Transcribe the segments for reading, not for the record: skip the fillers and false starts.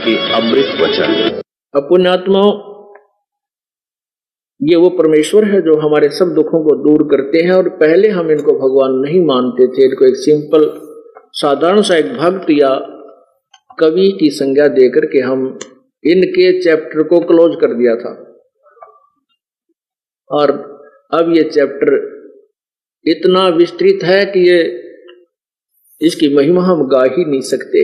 के अमृत वचन। पुण्यात्माओं, ये वो परमेश्वर है जो हमारे सब दुखों को दूर करते हैं। और पहले हम इनको भगवान नहीं मानते थे, इनको एक सिंपल साधारण सा एक भक्त या कवि की संज्ञा देकर के हम इनके चैप्टर को क्लोज कर दिया था। और अब ये चैप्टर इतना विस्तृत है कि ये इसकी महिमा हम गा ही नहीं सकते।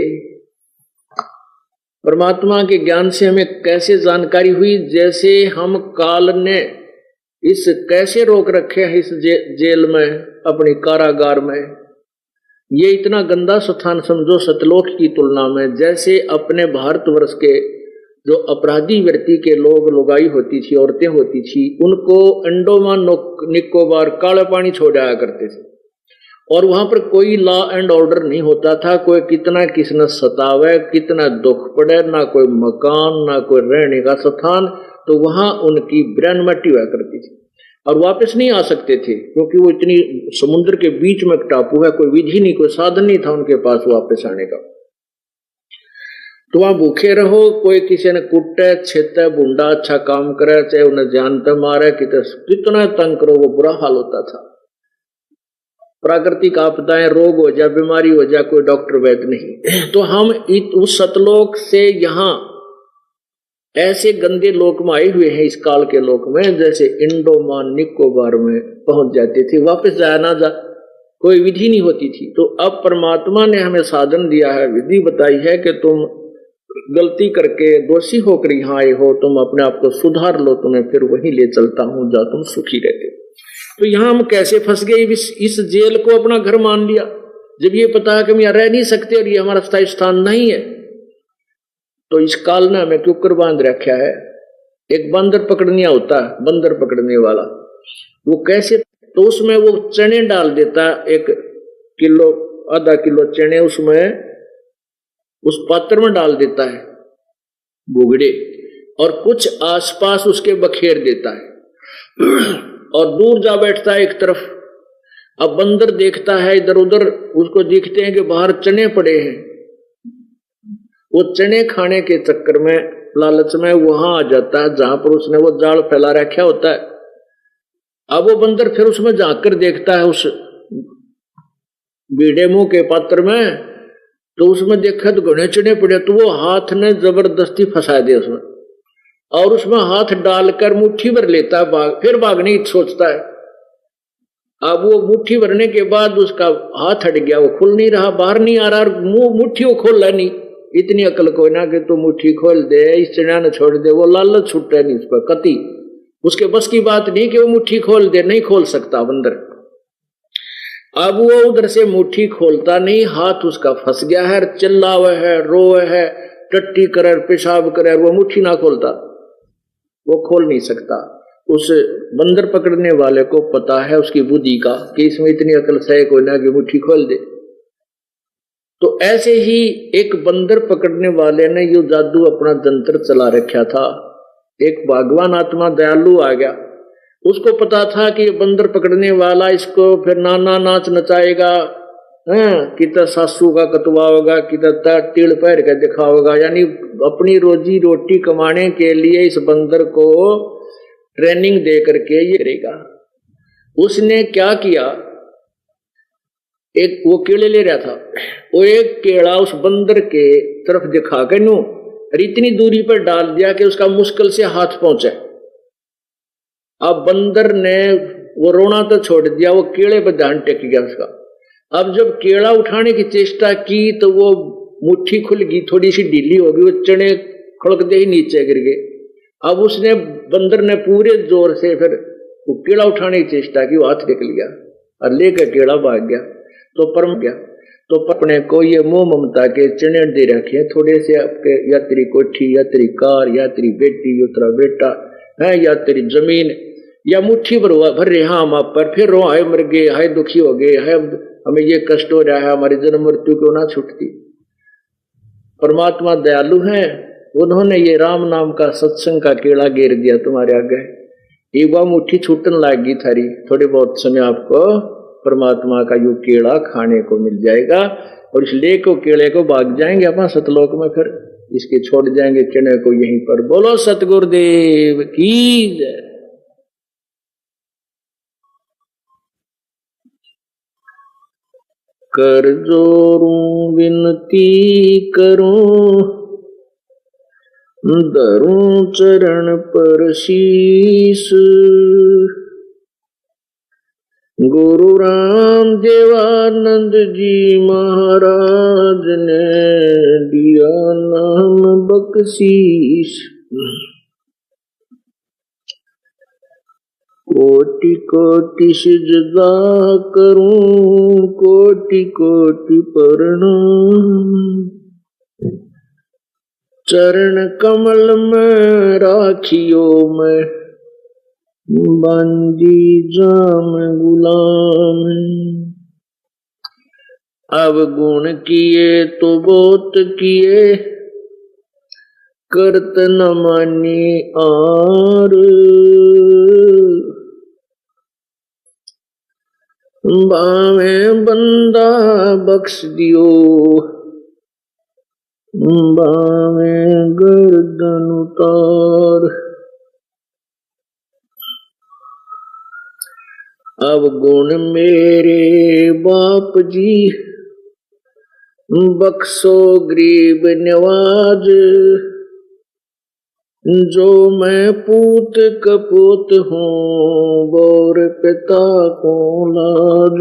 परमात्मा के ज्ञान से हमें कैसे जानकारी हुई, जैसे हम काल ने इस कैसे रोक रखे हैं इस जेल में, अपनी कारागार में। ये इतना गंदा स्थान समझो सतलोक की तुलना में। जैसे अपने भारतवर्ष के जो अपराधी व्यक्ति के लोग लुगाई होती थी, औरतें होती थी, उनको अंडोमान निकोबार काले पानी छोड़ आया करते थे और वहां पर कोई लॉ एंड ऑर्डर नहीं होता था। कोई कितना किसने सतावे, कितना दुख पड़े, ना कोई मकान ना कोई रहने का स्थान, तो वहां उनकी ब्रेन मट्टी हुआ करती थी और वापस नहीं आ सकते थे, क्योंकि वो इतनी समुद्र के बीच में टापू है, कोई विधि नहीं, कोई साधन नहीं था उनके पास वापस आने का। तो वहां भूखे रहो, कोई किसी ने कुटे छेते बुंडा अच्छा काम करे, चाहे उन्हें जान पे मारे, कितना तंग करो, वो बुरा हाल होता था। प्राकृतिक आपदाएं, रोग हो जाए, बीमारी हो जाए, कोई डॉक्टर वैद्य नहीं। तो हम उस सतलोक से यहाँ ऐसे गंदे लोक में आए हुए हैं, इस काल के लोक में, जैसे इंडोमान निकोबार में पहुंच जाते थे, वापस जाया ना जा, कोई विधि नहीं होती थी। तो अब परमात्मा ने हमें साधन दिया है, विधि बताई है कि तुम गलती करके दोषी होकर यहाँ आए हो, तुम अपने आप को सुधार लो, तुम्हें फिर वहीं ले चलता हूं जहाँ तुम सुखी रहते। तो यहाँ हम कैसे फंस गए, इस जेल को अपना घर मान लिया, जब ये पता है कि हम यहाँ रह नहीं सकते और ये हमारा स्थायी स्थान नहीं है। तो इस काल ने हमें क्यों कर बांध रखा है। एक बंदर पकड़निया होता है, बंदर पकड़ने वाला, वो कैसे, तो उसमें वो चने डाल देता है, 1 किलो आधा किलो चने उसमें उस पात्र में डाल देता है बुगड़े, और कुछ आसपास उसके बखेर देता है और दूर जा बैठता है एक तरफ। अब बंदर देखता है इधर उधर, उसको दिखते हैं कि बाहर चने पड़े हैं, वो चने खाने के चक्कर में, लालच में वहां आ जाता है जहां पर उसने वो जाल फैला रखा होता है। अब वो बंदर फिर उसमें झांक कर देखता है उस बीड़े मुंह के पात्र में, तो उसमें देखा तो घने चने पड़े, तो वो हाथ ने जबरदस्ती फंसा दिया उसमें और उसमें हाथ डालकर मुट्ठी भर लेता है, फिर भागने की सोचता है। अब वो मुट्ठी भरने के बाद उसका हाथ हट गया, वो खुल नहीं रहा, बाहर नहीं आ रहा, मुंह मुट्ठी वो खोल नहीं। इतनी अकल कोई ना कि तू मुट्ठी खोल दे, इस चना ने छोड़ दे, वो लालच छूटे नहीं उसका कति, उसके बस की बात नहीं कि वो मुट्ठी खोल दे, नहीं खोल सकता बंदर। अब वो उधर से मुट्ठी खोलता नहीं, हाथ उसका फंस गया है, चिल्लावे है, रोए है, टट्टी करे, पेशाब करे, वो मुट्ठी ना खोलता, वो खोल नहीं सकता। उस बंदर पकड़ने वाले को पता है उसकी बुद्धि का कि इसमें इतनी अकल से कोई ना कि मुट्ठी खोल दे। तो ऐसे ही एक बंदर पकड़ने वाले ने यो जादू अपना जंतर चला रखा था। एक भगवान आत्मा दयालु आ गया, उसको पता था कि बंदर पकड़ने वाला इसको फिर नाना नाच नचाएगा, कितना सासू का कतवा होगा, कितना टील पैर का दिखाओगा, यानी अपनी रोजी रोटी कमाने के लिए इस बंदर को ट्रेनिंग दे करके ये करेगा। उसने क्या किया, एक वो केले ले रहा था, वो एक केला उस बंदर के तरफ दिखा कर नो इतनी दूरी पर डाल दिया कि उसका मुश्किल से हाथ पहुंचे। अब बंदर ने वो रोना तो छोड़ दिया, वो केले पर ध्यान टेक गया उसका। अब जब केला उठाने की चेष्टा की तो वो मुट्ठी खुल गई, थोड़ी सी ढीली हो गई, वो चने खड़क दे ही नीचे गिर गए। अब उसने बंदर ने पूरे जोर से फिर वो केला उठाने की चेष्टा की, वो हाथ टेक लिया और लेकर केला भाग गया। तो परम गया, तो अपने को ये मोह ममता के चने दे रखे, थोड़े से आपके, या तेरी कोठी, या तेरी कार, या तेरी बेटी, या तेरा बेटा है, या तेरी जमीन, या मुट्ठी भर रहे हम आप पर, फिर रो हाय मर गए, हाय दुखी हो गए, हाय हमें ये कष्ट हो रहा है, हमारी जन्म मृत्यु क्यों ना छूटती। परमात्मा दयालु हैं, उन्होंने ये राम नाम का सत्संग का केला गिर दिया तुम्हारे आगे। एक बार मुट्ठी छूटने लगी थारी, थोड़े बहुत समय आपको परमात्मा का यू केला खाने को मिल जाएगा और इस ले को केले को भाग जाएंगे अपना सतलोक में। फिर इसके छोड़ जाएंगे चने को यहीं पर। बोलो सतगुरुदेव की जय। कर जोरूं विनती करूं, धरूं चरण पर शीस। गुरु राम देवानंद जी महाराज ने दिया नाम बख्शीश। कोटि कोटि सिजदा करूं, कोटि कोटि प्रणाम। चरण कमल में राखियो मैं, बंदी जाम गुलाम। अब गुण किए तो बहुत किए, करत न मानी आर। बावे बंदा बख्श दियो, बावे गर्दन उतार। अब गुण मेरे बाप जी, बख्शो गरीब नवाज। जो मैं पूत कपूत हूँ, बोर पिता को लाज।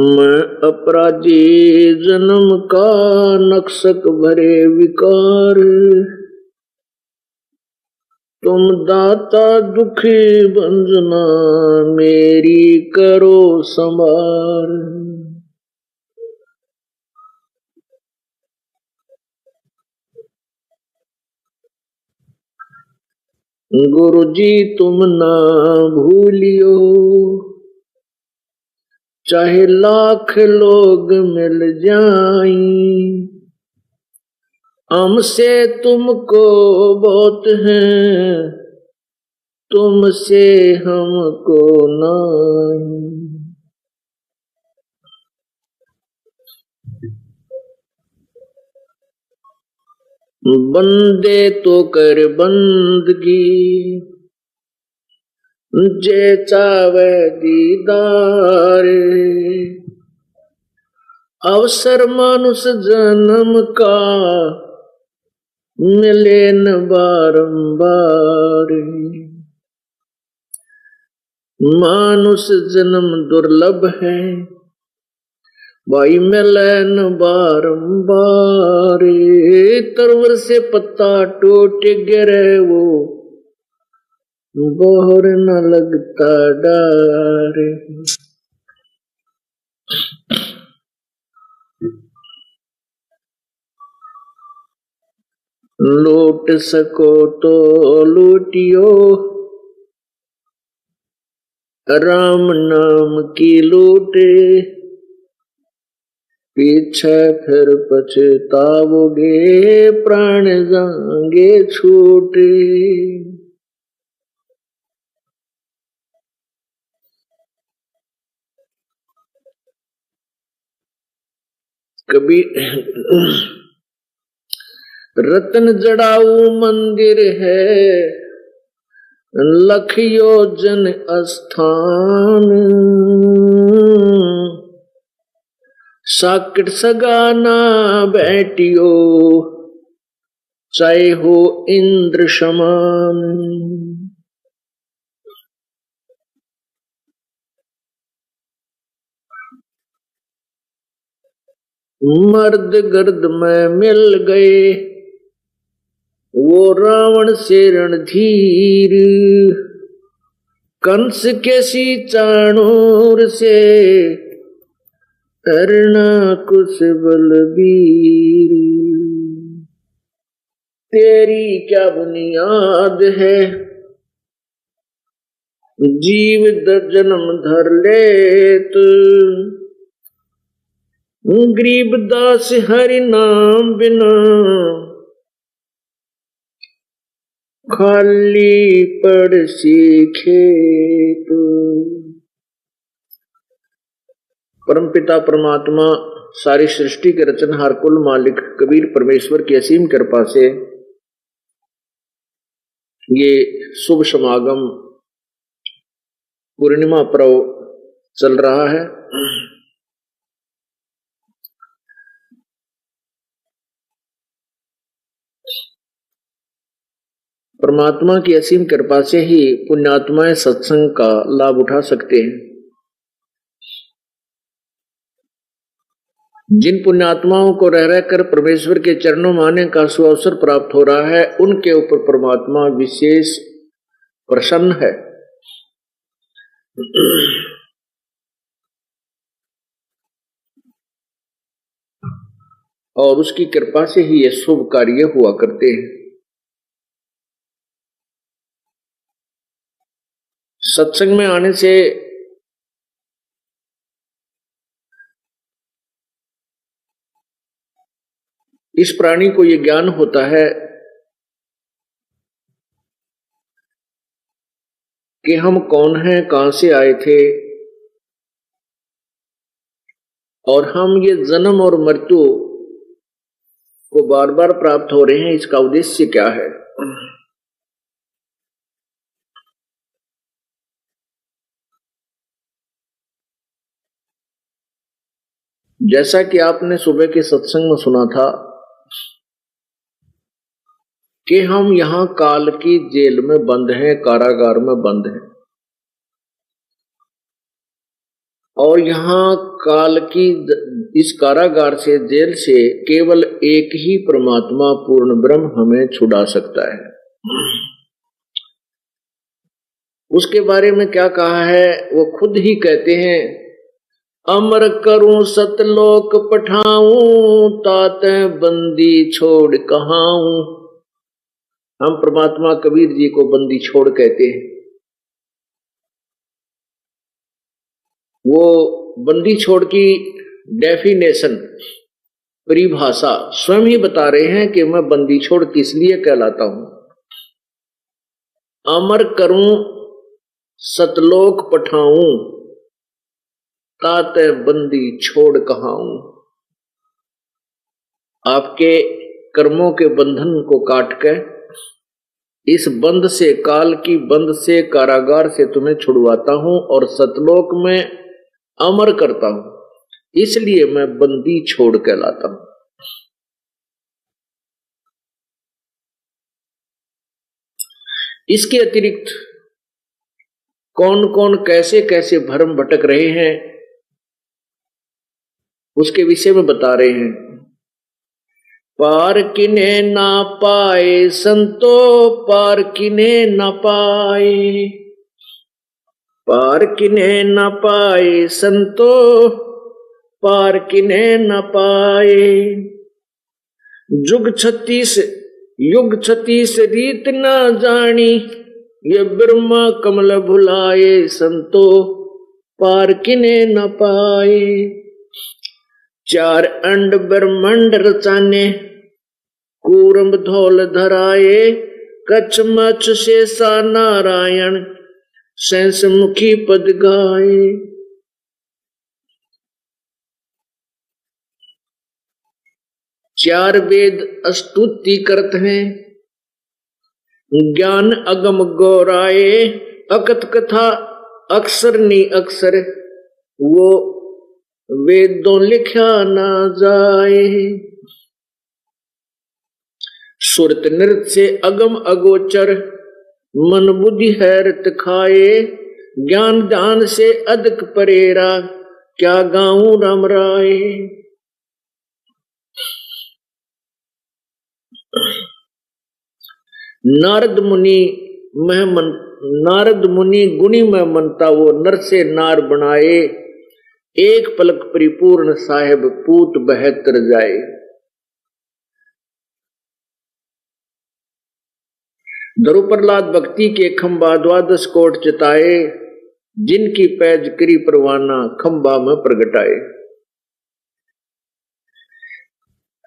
मैं अपराधी जन्म का, नक्सक भरे विकार। तुम दाता दुखी बंजना, मेरी करो संभार। गुरु जी तुम ना भूलियो, चाहे लाख लोग मिल जाएं। हमसे तुमको बहुत है, तुमसे हमको नहीं। बंदे तो कर बंदगी, जे चावे दीदार। अवसर मानुष जन्म का, मिले न बारंबार। मानुष जन्म दुर्लभ है, भाई मिले न बारंबार। तरवर से पत्ता टूट गिरे वो, बोहर न लगता डार। लूट सको तो लूटियो, राम नाम की लूटे। पीछे फिर पछताओगे, प्राण जाएंगे छूटे। कभी रतन जड़ाऊ मंदिर है, लख योजन स्थान। साकिट सगाना बैठियो, चाहे हो इंद्र समान। मर्द गर्द में मिल गए, वो रावण से रणधीर। कंस के सी चाणूर से, हिरणाकुश बलबीर। तेरी क्या बुनियाद है, जीव जन्म धर लेत। गरीबदास हरि नाम बिना, खाली पड़ सीखे तो। परमपिता परमात्मा सारी सृष्टि के रचनहार कुल मालिक कबीर परमेश्वर की असीम कृपा से ये शुभ समागम पूर्णिमा पर्व चल रहा है। परमात्मा की असीम कृपा से ही पुण्यात्माएं सत्संग का लाभ उठा सकते हैं। जिन पुण्यात्माओं को रह रहकर परमेश्वर के चरणों में आने का सुअवसर प्राप्त हो रहा है, उनके ऊपर परमात्मा विशेष प्रसन्न है। और उसकी कृपा से ही ये शुभ कार्य हुआ करते हैं। सत्संग में आने से इस प्राणी को ये ज्ञान होता है कि हम कौन हैं, कहां से आए थे और हम ये जन्म और मृत्यु को बार बार प्राप्त हो रहे हैं, इसका उद्देश्य क्या है। जैसा कि आपने सुबह के सत्संग में सुना था कि हम यहां काल की जेल में बंद हैं, कारागार में बंद हैं, और यहां काल की इस कारागार से, जेल से केवल एक ही परमात्मा पूर्ण ब्रह्म हमें छुड़ा सकता है। उसके बारे में क्या कहा है वो खुद ही कहते हैं, अमर करूं सतलोक पठाऊं, ताते बंदी छोड़ कहाऊं। हम परमात्मा कबीर जी को बंदी छोड़ कहते हैं। वो बंदी छोड़ की डेफिनेशन, परिभाषा स्वयं ही बता रहे हैं कि मैं बंदी छोड़ किस लिए कहलाता हूं। अमर करूं सतलोक पठाऊं, ताते बंदी छोड़ कहाऊं। आपके कर्मों के बंधन को काट के इस बंद से, काल की बंद से, कारागार से तुम्हें छुड़वाता हूं और सतलोक में अमर करता हूं, इसलिए मैं बंदी छोड़ कहलाता हूं। इसके अतिरिक्त कौन कौन कैसे कैसे भ्रम भटक रहे हैं उसके विषय में बता रहे हैं। पार किने ना पाए संतो, पार किने ना पाए, पार किने न पाए संतो, पार किने न पाए। युग 36 रीत न जानी, ये ब्रह्मा कमल भुलाए संतो, पार किने न पाए। 4 अंड ब्रह्मांड रचाने, कूरम धौल धराए, कच्छ मच्छ शेषा नारायण, सैंस मुखी पद गाए। 4 वेद स्तुति करत हैं, ज्ञान अगम गौराए, अकथ कथा अक्षर नी अक्षर, वो वेदों लिखा ना जाए। सुरत नृत्य से अगम अगोचर, मन बुद्धि हैरत खाए, ज्ञान ध्यान से अधिक परेरा, क्या गाऊं राम राय। नारद मुनि गुणी में मनता, वो नर से नार बनाए, एक पलक परिपूर्ण साहेब पूत 72 जाए। धरु प्रहलाद भक्ति के खंबा 12 कोट चिताए, जिनकी पैज करी परवाना खंबा में प्रगटाए।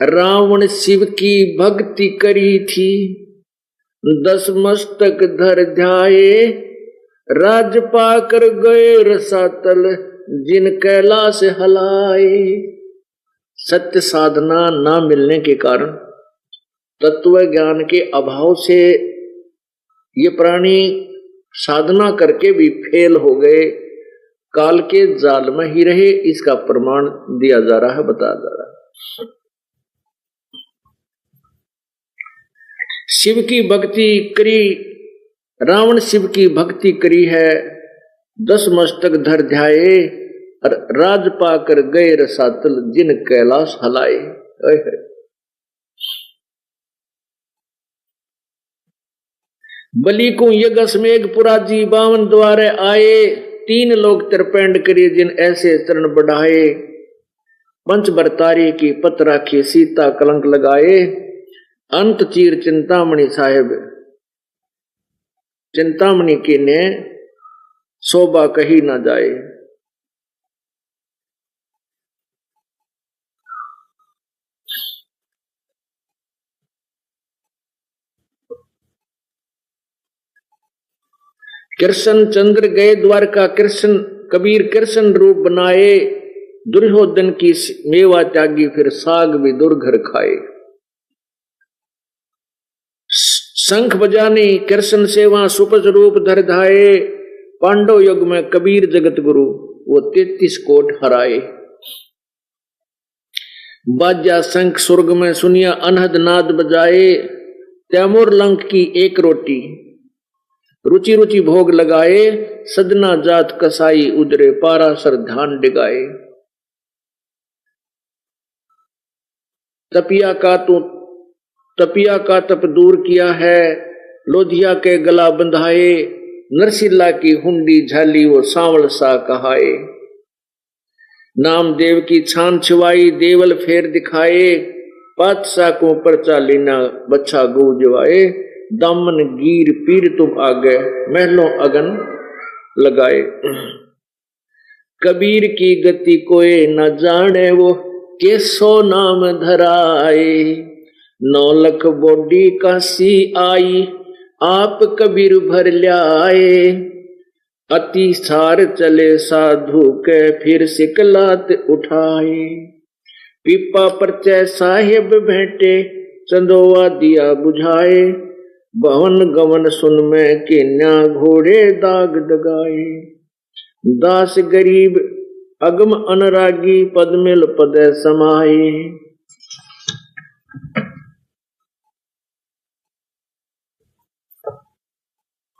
रावण शिव की भक्ति करी थी, 10 मस्तक धर ध्याए, राज पाकर गए रसातल, जिन कैलाश हलाए। सत्य साधना ना मिलने के कारण, तत्व ज्ञान के अभाव से ये प्राणी साधना करके भी फेल हो गए, काल के जाल में ही रहे। इसका प्रमाण दिया जा रहा है, बताया जा रहा है। शिव की भक्ति करी, रावण शिव की भक्ति करी है, 10 मस्तक धर ध्याये, राज पाकर गए रसातल, जिन कैलाश हलाए। बलि को यज्ञ मेघ पुराजी, 52 द्वारे आए, 3 लोग त्रिपेंड करिए, जिन ऐसे चरण बढ़ाए। पंच बरतारी की पत राखी, सीता कलंक लगाए, अंत चीर चिंतामणि साहेब, चिंतामणि की ने शोभा कही ना जाए। कृष्ण चंद्र गए द्वारका, कृष्ण कबीर कृष्ण रूप बनाए, दुर्योधन की मेवा त्यागी, फिर साग भी दुर्घर खाए। शंख बजाने कृष्ण सेवा, सुपज रूप धर धाये, पांडव युग में कबीर जगत गुरु, वो 33 कोट हराए। बाजा शंख स्वर्ग में सुनिया, अनहद नाद बजाए, तैमूर लंक की एक रोटी, रुचि रुचि भोग लगाए, सदना जात कसाई, उदरे पारासर ध्यान डिगाए। तपिया का तप दूर किया है, लोधिया के गला बंधाए, नरसिल्ला की हुंडी झाली, वो सांवल सा कहाए। नाम देव की छान छिवाई, देवल फेर दिखाए, पातशाह को परचा लेना, बच्चा गूंजवाए, दामन गिर पीर तुम आगे, महलों अगन लगाए। कबीर की गति कोई न जाने, वो केसो नाम धराए, 9 लाख बोडी काशी आई, आप कबीर भर ल्याए। अति सार चले साधु के, फिर सिकलात उठाए, पीपा परचय साहेब भेंटे, चंदोवा दिया बुझाए, भवन गमन सुन में किन्या, घोड़े दाग दगाए। दास गरीब अगम अनुरागी, पद मिल पद समाये।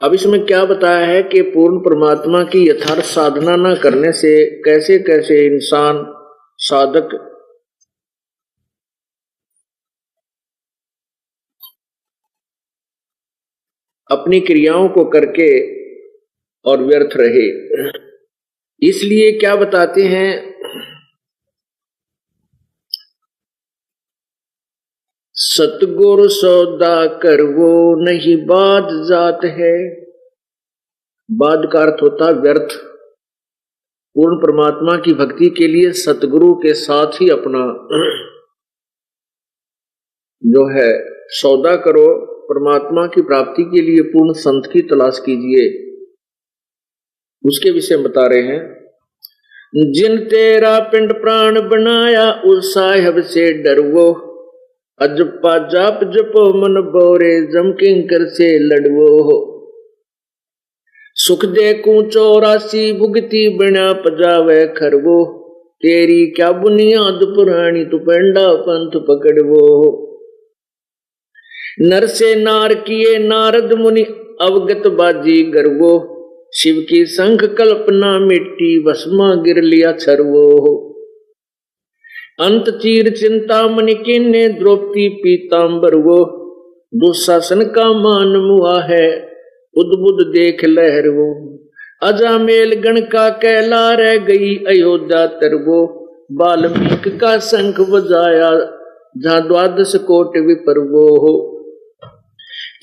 अब इसमें क्या बताया है कि पूर्ण परमात्मा की यथार्थ साधना न करने से कैसे कैसे इंसान साधक अपनी क्रियाओं को करके और व्यर्थ रहे। इसलिए क्या बताते हैं, सतगुरु सौदा कर वो नहीं बात जात है। बाद का अर्थ होता व्यर्थ। पूर्ण परमात्मा की भक्ति के लिए सतगुरु के साथ ही अपना जो है सौदा करो। परमात्मा की प्राप्ति के लिए पूर्ण संत की तलाश कीजिए। उसके विषय में बता रहे हैं, जिन तेरा पिंड प्राण बनाया, उस साहिब से डरवो, अजपा जाप जपो मन बोरे, जम किंकर से लड़वो हो। सुख दे कूचो राशि, भुगती बिना पजावे खरवो, तेरी क्या बुनियाद पुरानी, तू पेंडा पंथ पकड़वो हो। नर से नार किए नारद मुनि, अवगत बाजी गर्वो, शिव की संख कल्पना मिट्टी, भस्मा गिर लिया छरवो हो। अंत चीर चिंतामणि किन्ने, द्रौपदी पीतांबर वो, दुशासन का मान मुआ है, उद्बुद देख लहर वो। अजामेल गण का कैला रह गई, अयोध्या तरवो, वाल्मीकि का शंख बजाया, जहां 12 कोट विपर्वो हो।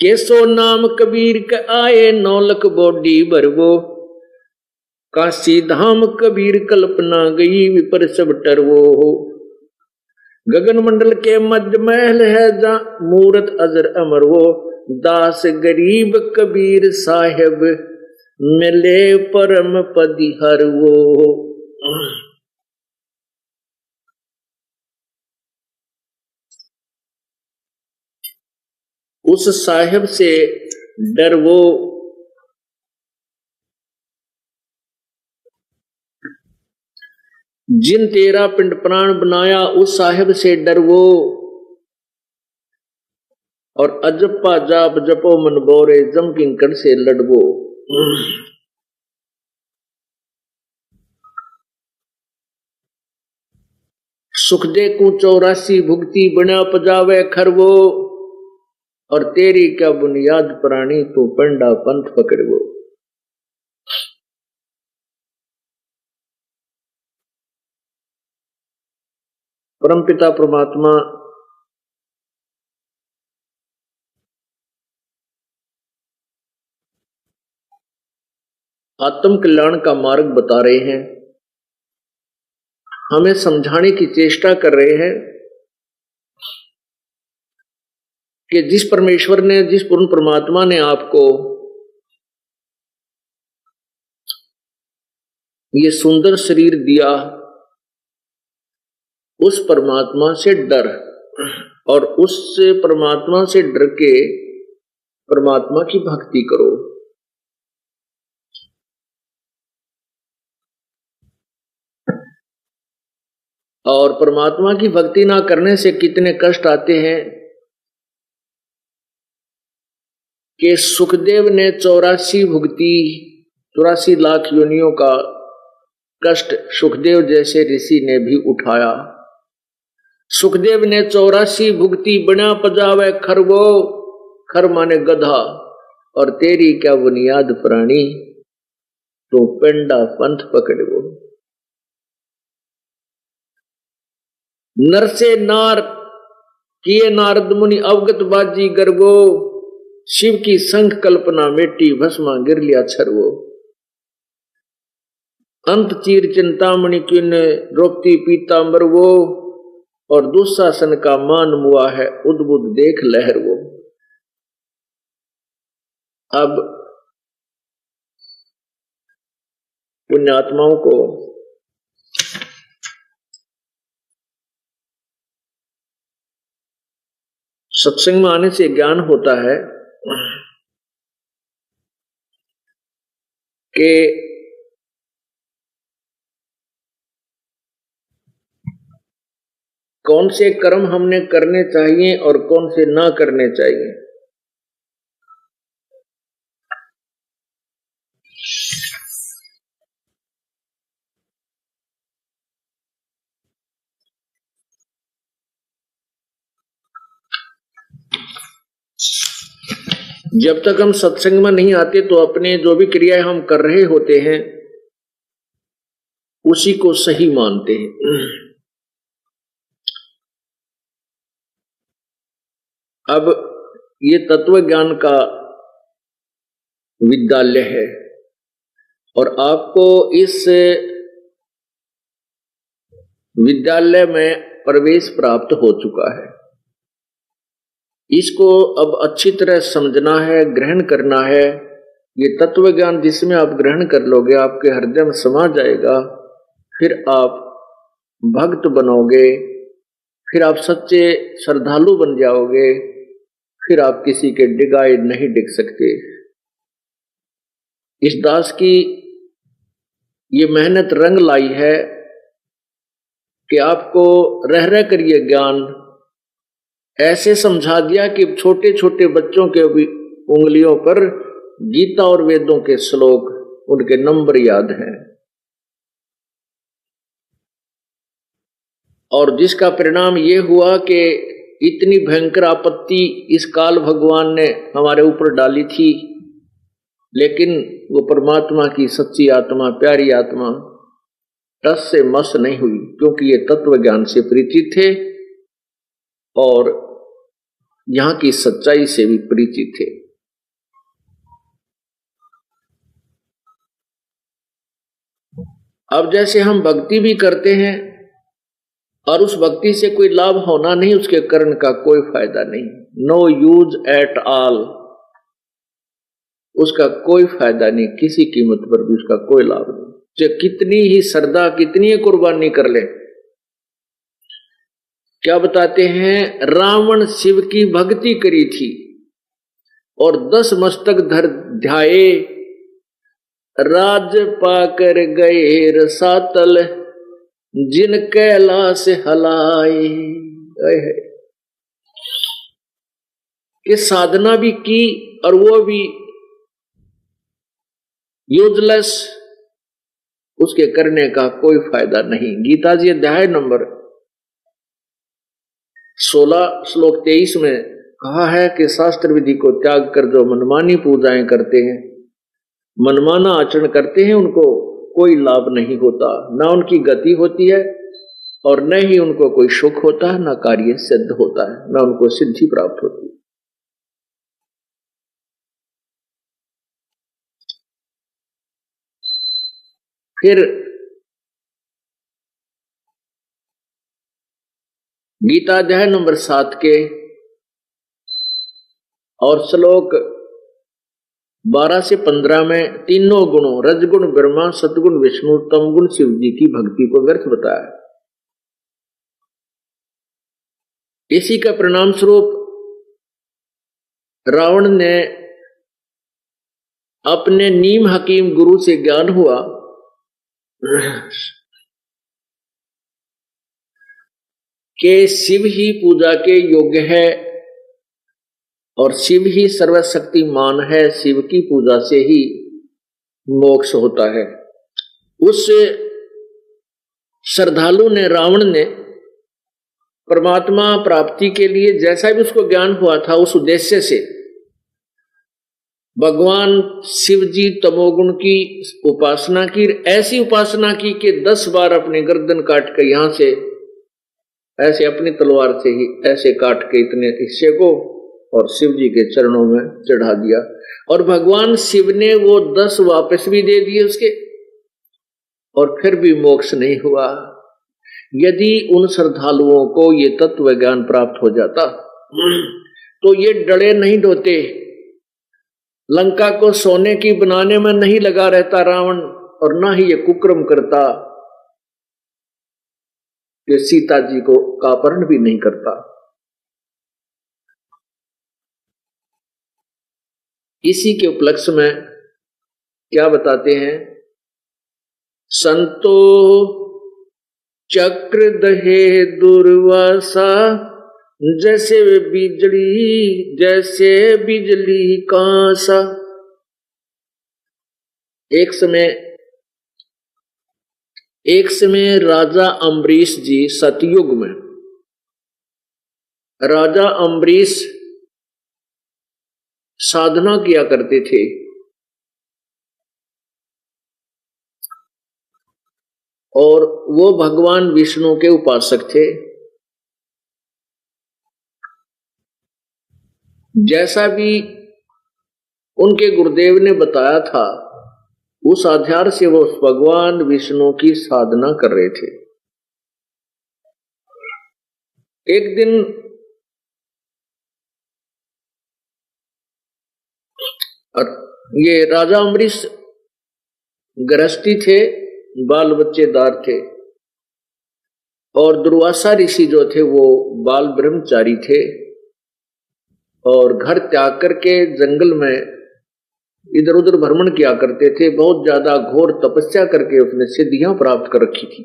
केसो नाम कबीर के आए, 9 लाख बोडी भरवो, काशी धाम कबीर कल्पना गई, विपर सब टरवो हो। गगन मंडल के मध्य महल है, जहां मूरत अजर अमर वो, दास गरीब कबीर साहेब, मिले परम पदी हर वो। उस साहिब से डरवो, जिन तेरा पिंड प्राण बनाया उस साहिब से डरवो, और अजप्पा जाप जपो मन बोरे, जम किंकड़ से लड़वो। सुख दे को 84 भुगती, बना पजावे खरवो, और तेरी क्या बुनियाद प्राणी, तू पंडा पंथ पकड़वो। परमपिता परमात्मा आत्म कल्याण का मार्ग बता रहे हैं, हमें समझाने की चेष्टा कर रहे हैं कि जिस परमेश्वर ने, जिस पूर्ण परमात्मा ने आपको ये सुंदर शरीर दिया, उस परमात्मा से डर, और उससे परमात्मा से डर के परमात्मा की भक्ति करो। और परमात्मा की भक्ति ना करने से कितने कष्ट आते हैं कि सुखदेव ने 84 भुगती, 84 लाख योनियों का कष्ट सुखदेव जैसे ऋषि ने भी उठाया। सुखदेव ने 84 भुगती, बना पजावे खरवो, खर माने गधा, और तेरी क्या बुनियाद प्राणी, तो पेंडा पंथ पकड़वो। नर से नार किए नारद मुनि, अवगत बाजी गर्वो, शिव की संख कल्पना मेटी, भस्मा गिर लिया छरवो। अंत चीर चिंतामणि किन, द्रौपदी पीतांबर वो, और दुशासन का मान मुआ है, उद्बुद्ध देख लहर वो। अब पुण्यात्माओं को सत्संग में आने से ज्ञान होता है कि कौन से कर्म हमने करने चाहिए और कौन से ना करने चाहिए। जब तक हम सत्संग में नहीं आते तो अपने जो भी क्रियाएं हम कर रहे होते हैं उसी को सही मानते हैं। अब ये तत्व ज्ञान का विद्यालय है और आपको इस विद्यालय में प्रवेश प्राप्त हो चुका है। इसको अब अच्छी तरह समझना है, ग्रहण करना है। ये तत्व ज्ञान जिसमें आप ग्रहण कर लोगे, आपके हृदय में समा जाएगा, फिर आप भक्त बनोगे, फिर आप सच्चे श्रद्धालु बन जाओगे, फिर आप किसी के डिगाए नहीं डिग सकते। इस दास की ये मेहनत रंग लाई है कि आपको रह रह कर ये ज्ञान ऐसे समझा दिया कि छोटे छोटे बच्चों के भी उंगलियों पर गीता और वेदों के श्लोक, उनके नंबर याद हैं। और जिसका परिणाम ये हुआ कि इतनी भयंकर आपत्ति इस काल भगवान ने हमारे ऊपर डाली थी, लेकिन वो परमात्मा की सच्ची आत्मा, प्यारी आत्मा टस से मस नहीं हुई, क्योंकि ये तत्व ज्ञान से परिचित थे और यहां की सच्चाई से भी परिचित थे। अब जैसे हम भक्ति भी करते हैं और उस भक्ति से कोई लाभ होना नहीं, उसके करने का कोई फायदा नहीं, नो यूज एट ऑल, उसका कोई फायदा नहीं, किसी कीमत पर भी उसका कोई लाभ नहीं। चाहे कितनी ही श्रद्धा, कितनी ही कुर्बानी कर ले। क्या बताते हैं, रावण शिव की भक्ति करी थी और 10 मस्तक धर ध्याए, राज पाकर गए रसातल, जिन कैलाश हलाए। कि साधना भी की और वो भी यूजलेस, उसके करने का कोई फायदा नहीं। गीता जी अध्याय नंबर 16 श्लोक 23 में कहा है कि शास्त्र विधि को त्याग कर जो मनमानी पूजाएं करते हैं, मनमाना आचरण करते हैं, उनको कोई लाभ नहीं होता, ना उनकी गति होती है और न ही उनको कोई सुख होता है, ना कार्य सिद्ध होता है, ना उनको सिद्धि प्राप्त होती है। फिर गीता अध्याय नंबर 7 के और श्लोक 12 से 15 में तीनों गुणों रजगुण ब्रह्मा, सतगुण विष्णु, तमगुण शिव जी की भक्ति को व्यर्थ बताया। इसी का परिणाम स्वरूप रावण ने अपने नीम हकीम गुरु से ज्ञान हुआ कि शिव ही पूजा के योग्य है और शिव ही सर्वशक्तिमान है, शिव की पूजा से ही मोक्ष होता है। उस श्रद्धालु ने, रावण ने परमात्मा प्राप्ति के लिए जैसा भी उसको ज्ञान हुआ था, उस उद्देश्य से भगवान शिव जी तमोगुण की उपासना की, ऐसी उपासना की कि 10 बार अपने गर्दन काट के यहां से ऐसे अपनी तलवार से ही ऐसे काट के इतने हिस्से को और शिव जी के चरणों में चढ़ा दिया, और भगवान शिव ने वो 10 वापस भी दे दिए उसके, और फिर भी मोक्ष नहीं हुआ। यदि उन श्रद्धालुओं को ये तत्व ज्ञान प्राप्त हो जाता तो ये डरे नहीं ढोते, लंका को सोने की बनाने में नहीं लगा रहता रावण, और ना ही ये कुक्रम करता कि सीता जी को का अपहरण भी नहीं करता। इसी के उपलक्ष्य में क्या बताते हैं, संतो चक्र दहे दुर्वासा, जैसे बिजली कांसा। एक समय राजा अम्बरीश जी, सतयुग में राजा अम्बरीश साधना किया करते थे, और वो भगवान विष्णु के उपासक थे। जैसा भी उनके गुरुदेव ने बताया था, उस आधार से वो भगवान विष्णु की साधना कर रहे थे। एक दिन ये राजा अम्बरीश गृहस्थी थे, बाल बच्चेदार थे, और दुर्वासा ऋषि जो थे वो बाल ब्रह्मचारी थे, और घर त्याग करके जंगल में इधर उधर भ्रमण किया करते थे। बहुत ज्यादा घोर तपस्या करके उसने सिद्धियां प्राप्त कर रखी थी।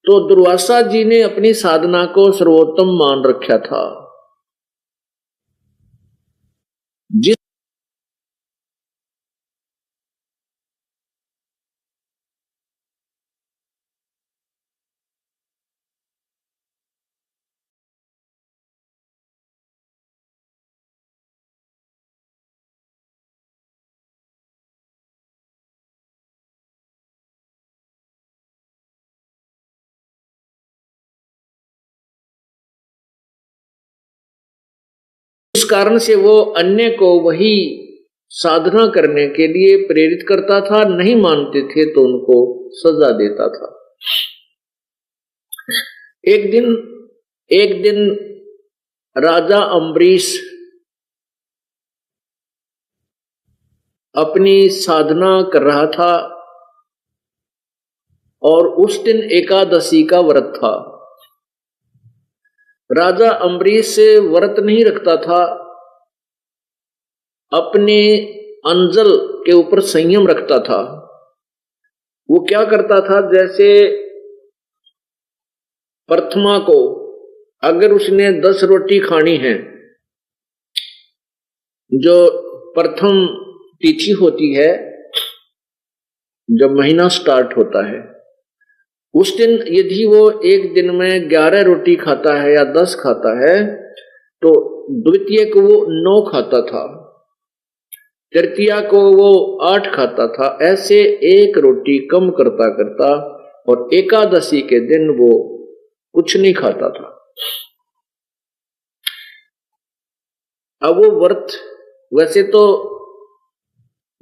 तो दुर्वासा जी ने अपनी साधना को सर्वोत्तम मान रखा था। जिस कारण से वो अन्य को वही साधना करने के लिए प्रेरित करता था, नहीं मानते थे तो उनको सजा देता था। एक दिन राजा अम्बरीश अपनी साधना कर रहा था, और उस दिन एकादशी का व्रत था। राजा अम्बरीश व्रत नहीं रखता था, अपने अंजल के ऊपर संयम रखता था। वो क्या करता था, जैसे प्रथमा को अगर उसने 10 रोटी खानी है, जो प्रथम तिथि होती है जब महीना स्टार्ट होता है, उस दिन यदि वो एक दिन में 11 रोटी खाता है या 10 खाता है, तो द्वितीय को वो 9 खाता था, तृतीया को वो 8 खाता था। ऐसे एक रोटी कम करता करता और एकादशी के दिन वो कुछ नहीं खाता था। अब वो व्रत वैसे तो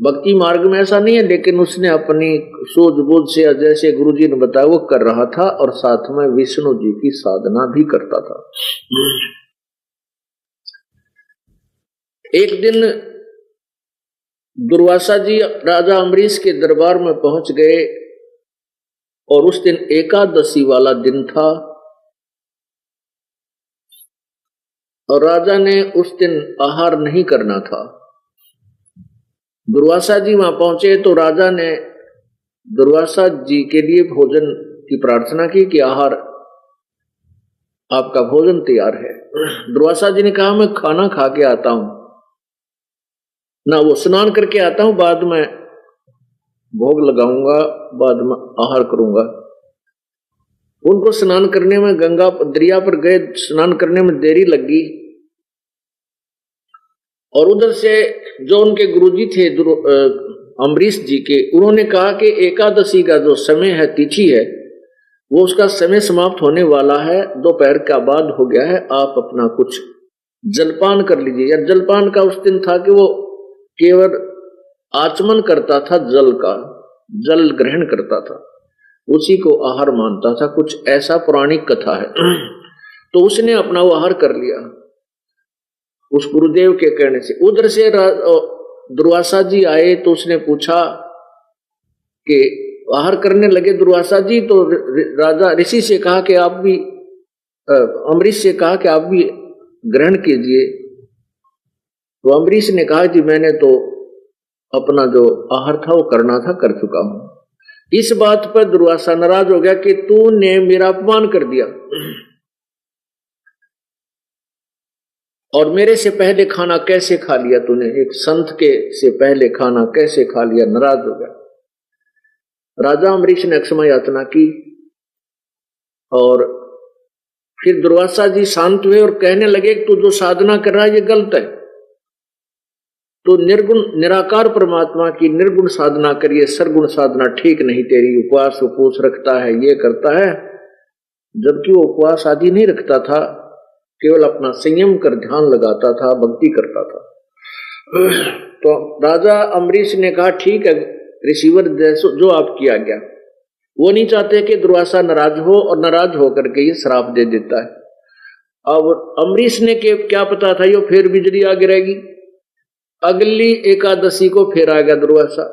भक्ति मार्ग में ऐसा नहीं है, लेकिन उसने अपनी सूझबूझ से, जैसे गुरुजी ने बताया, वो कर रहा था और साथ में विष्णु जी की साधना भी करता था। एक दिन दुर्वासा जी राजा अम्बरीश के दरबार में पहुंच गए और उस दिन एकादशी वाला दिन था और राजा ने उस दिन आहार नहीं करना था। दुर्वासा जी वहां पहुंचे तो राजा ने दुर्वासा जी के लिए भोजन की प्रार्थना की कि आहार, आपका भोजन तैयार है। दुर्वासा जी ने कहा मैं खाना खा के आता हूं ना, वो स्नान करके आता हूं, बाद में भोग लगाऊंगा, बाद में आहार करूंगा। उनको स्नान करने में, गंगा दरिया पर गए, स्नान करने में देरी लगी और उधर से जो उनके गुरुजी थे अम्बरीश जी के, उन्होंने कहा कि एकादशी का जो समय है, तिथि है, वो उसका समय समाप्त होने वाला है, दोपहर का बाद हो गया है, आप अपना कुछ जलपान कर लीजिए। या जलपान का उस दिन था कि वो केवल आचमन करता था, जल का जल ग्रहण करता था, उसी को आहार मानता था, कुछ ऐसा पौराणिक कथा है। तो उसने अपना वो आहार कर लिया उस गुरुदेव के कहने से। उधर से दुर्वासा जी आए तो उसने पूछा कि आहार करने लगे दुर्वासा जी, तो राजा ऋषि से कहा कि आप भी, अम्बरीश से कहा कि आप भी ग्रहण कीजिए। तो अम्बरीश ने कहा कि मैंने तो अपना जो आहार था वो करना था, कर चुका हूं। इस बात पर दुर्वासा नाराज हो गया कि तूने मेरा अपमान कर दिया और मेरे से पहले खाना कैसे खा लिया तूने, एक संत के से पहले खाना कैसे खा लिया। नाराज हो गया। राजा अम्बरीश ने क्षमा याचना की और फिर दुर्वासा जी शांत हुए और कहने लगे तू जो साधना कर रहा है ये गलत है, तो निर्गुण निराकार परमात्मा की निर्गुण साधना करिए, सरगुण साधना ठीक नहीं तेरी। उपवास उपवास रखता है, ये करता है, जबकि वो उपवास आदि नहीं रखता था, केवल अपना संयम कर ध्यान लगाता था, भक्ति करता था। तो राजा अम्बरीश ने कहा ठीक है ऋषिवर, जैसो जो आपकी आज्ञा। वो नहीं चाहते कि दुर्वासा नाराज हो और नाराज होकर के ये श्राप दे देता है। अब अम्बरीश ने के क्या पता था ये फिर बिजली आ गिरेगी। अगली एकादशी को फिर आ गया दुर्वासा,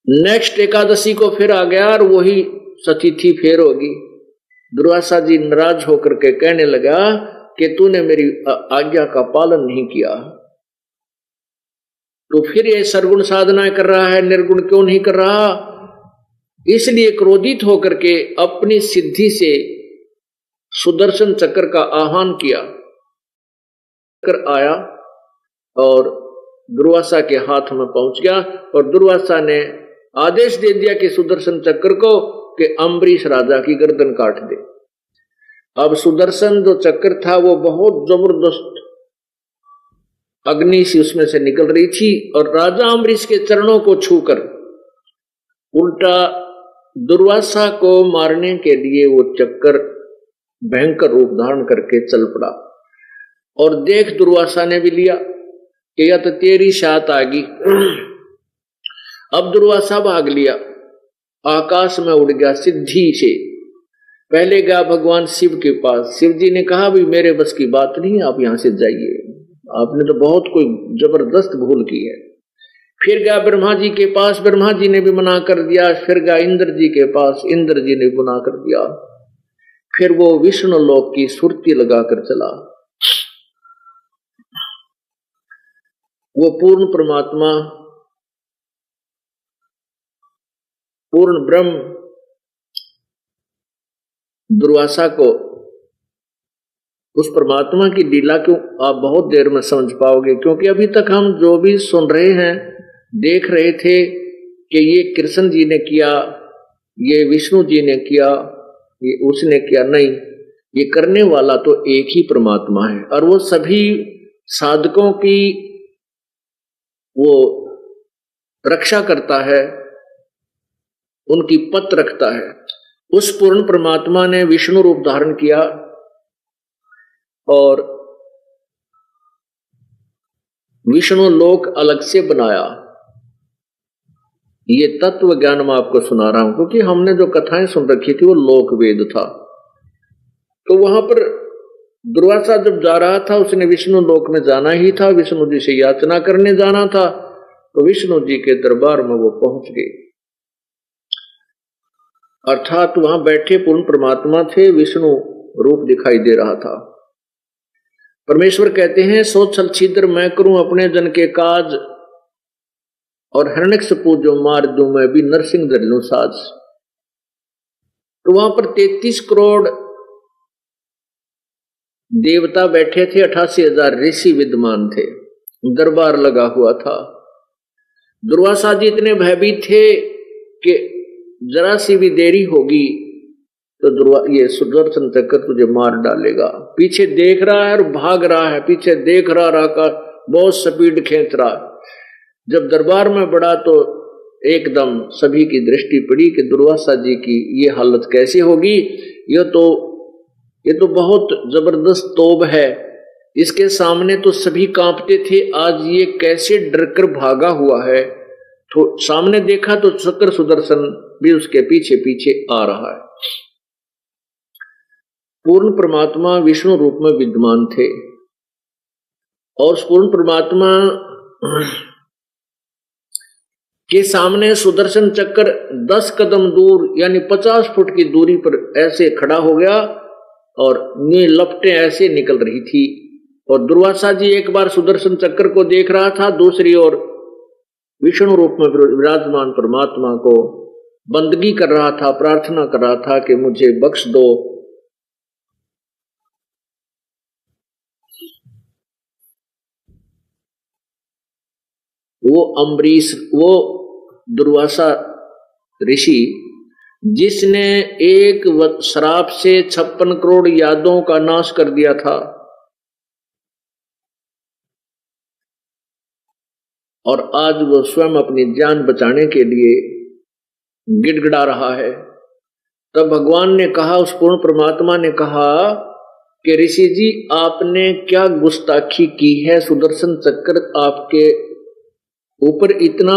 नेक्स्ट एकादशी को फिर आ गया और वही सतिथि फिर होगी। दुर्वासा जी नाराज होकर के कहने लगा कि तूने मेरी आज्ञा का पालन नहीं किया, तो फिर ये सरगुण साधना कर रहा है, निर्गुण क्यों नहीं कर रहा। इसलिए क्रोधित होकर के अपनी सिद्धि से सुदर्शन चक्र का आह्वान किया, कर आया और दुर्वासा के हाथ में पहुंच गया और दुर्वासा ने आदेश दे दिया कि सुदर्शन चक्र को कि अम्बरीश राजा की गर्दन काट दे। अब सुदर्शन जो चक्र था वो बहुत जबरदस्त अग्नि सी उसमें से निकल रही थी और राजा अम्बरीश के चरणों को छूकर उल्टा दुर्वासा को मारने के लिए वो चक्कर भयंकर रूप धारण करके चल पड़ा। और देख दुर्वासा ने भी लिया कि या तो तेरी शात आ गई। अब दुर्वासा भाग लिया, आकाश में उड़ गया सिद्धि से। पहले गया भगवान शिव के पास, शिव जी ने कहा भी मेरे बस की बात नहीं, आप यहां से जाइए, आपने तो बहुत कोई जबरदस्त भूल की है। फिर गया ब्रह्मा जी के पास, ब्रह्मा जी ने भी मना कर दिया। फिर गया इंद्र जी के पास, इंद्र जी ने भी मना कर दिया। फिर वो विष्णु लोक की सुरती लगाकर चला। वो पूर्ण परमात्मा, पूर्ण ब्रह्म दुर्वासा को, उस परमात्मा की लीला को आप बहुत देर में समझ पाओगे, क्योंकि अभी तक हम जो भी सुन रहे हैं, देख रहे थे कि ये कृष्ण जी ने किया, ये विष्णु जी ने किया, ये उसने किया, नहीं, ये करने वाला तो एक ही परमात्मा है। और वो सभी साधकों की वो रक्षा करता है, उनकी पत रखता है। उस पूर्ण परमात्मा ने विष्णु रूप धारण किया और विष्णु लोक अलग से बनाया। ये तत्व ज्ञान मैं आपको सुना रहा हूं, क्योंकि हमने जो कथाएं सुन रखी थी वो लोक वेद था। तो वहां पर दुर्वासा जब जा रहा था, उसने विष्णु लोक में जाना ही था, विष्णु जी से याचना करने जाना था, तो विष्णु जी के दरबार में वो पहुंच गए। अर्थात वहां बैठे पूर्ण परमात्मा थे, विष्णु रूप दिखाई दे रहा था। परमेश्वर कहते हैं, सो छल छिद्र मैं करूं अपने जन के काज, और हिरण्यकशिपु जो मार दूं मैं भी नरसिंह धर लूं साज। तो वहां पर 33 करोड़ देवता बैठे थे, 88,000 ऋषि विद्यमान थे, दरबार लगा हुआ था। दुर्वासा जी इतने भयभीत थे कि जरा सी भी देरी होगी तो ये सुदर्शन चक्र तुझे मार डालेगा। पीछे देख रहा है और भाग रहा है, पीछे देख रहा का बहुत स्पीड खींच रहा है। जब दरबार में बढ़ा तो एकदम सभी की दृष्टि पड़ी कि दुर्वासा जी की ये हालत कैसे होगी। ये तो बहुत जबरदस्त तोब है, इसके सामने तो सभी कांपते थे, आज ये कैसे डरकर भागा हुआ है। तो सामने देखा तो चक्र सुदर्शन भी उसके पीछे पीछे आ रहा है। पूर्ण परमात्मा विष्णु रूप में विद्यमान थे और पूर्ण परमात्मा के सामने सुदर्शन चक्र 10 कदम दूर यानी 50 फुट की दूरी पर ऐसे खड़ा हो गया और लपटें ऐसे निकल रही थी। और दुर्वासा जी एक बार सुदर्शन चक्र को देख रहा था, दूसरी ओर विष्णु रूप में विराजमान परमात्मा को बंदगी कर रहा था, प्रार्थना कर रहा था कि मुझे बख्श दो। वो अम्बरीश, वो दुर्वासा ऋषि जिसने एक श्राप से 56 करोड़ यादों का नाश कर दिया था और आज वो स्वयं अपनी जान बचाने के लिए गिड़गिड़ा रहा है। तब भगवान ने कहा, उस पूर्ण परमात्मा ने कहा कि ऋषि जी आपने क्या गुस्ताखी की है, सुदर्शन चक्र आपके ऊपर इतना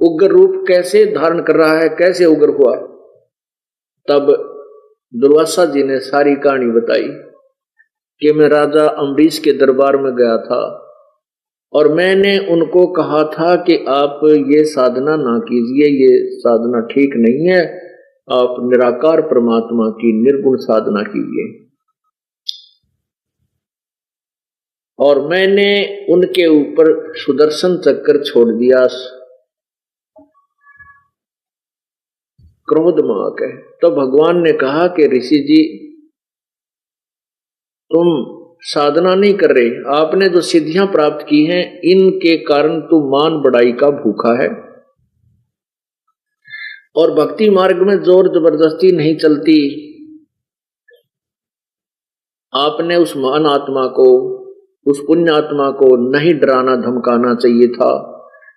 उग्र रूप कैसे धारण कर रहा है, कैसे उग्र हुआ। तब दुर्वासा जी ने सारी कहानी बताई कि मैं राजा अम्बरीश के दरबार में गया था और मैंने उनको कहा था कि आप ये साधना ना कीजिए, ये साधना ठीक नहीं है, आप निराकार परमात्मा की निर्गुण साधना कीजिए। और मैंने उनके ऊपर सुदर्शन चक्र छोड़ दिया क्रोध में आकर। तो भगवान ने कहा कि ऋषि जी तुम साधना नहीं कर रहे, आपने जो सिद्धियां प्राप्त की हैं इनके कारण तू मान बढ़ाई का भूखा है और भक्ति मार्ग में जोर जबरदस्ती नहीं चलती। आपने उस महान आत्मा को, उस पुण्य आत्मा को नहीं डराना धमकाना चाहिए था।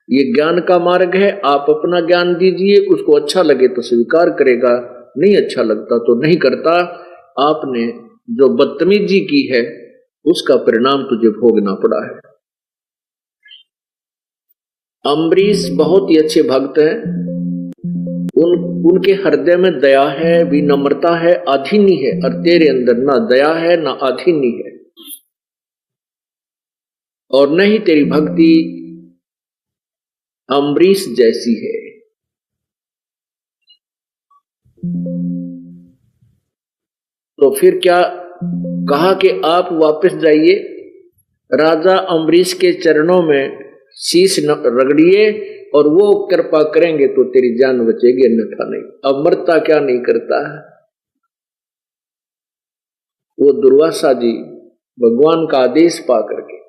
ये ज्ञान का मार्ग है, आप अपना ज्ञान दीजिए, उसको अच्छा लगे तो स्वीकार करेगा, नहीं अच्छा लगता तो नहीं करता। आपने जो बदतमीजी की है उसका परिणाम तुझे भोगना पड़ा है। अम्बरीश बहुत ही अच्छे भक्त हैं, उनके हृदय में दया है, विनम्रता है, आधीनी है, और तेरे अंदर ना दया है ना आधीनी है और न ही तेरी भक्ति अम्बरीश जैसी है। तो फिर क्या कहा कि आप वापस जाइए, राजा अम्बरीश के चरणों में शीश रगड़िए और वो कृपा करेंगे तो तेरी जान बचेगी, अन्यथा नहीं। अब मरता क्या नहीं करता है वो दुर्वासा जी भगवान का आदेश पा करके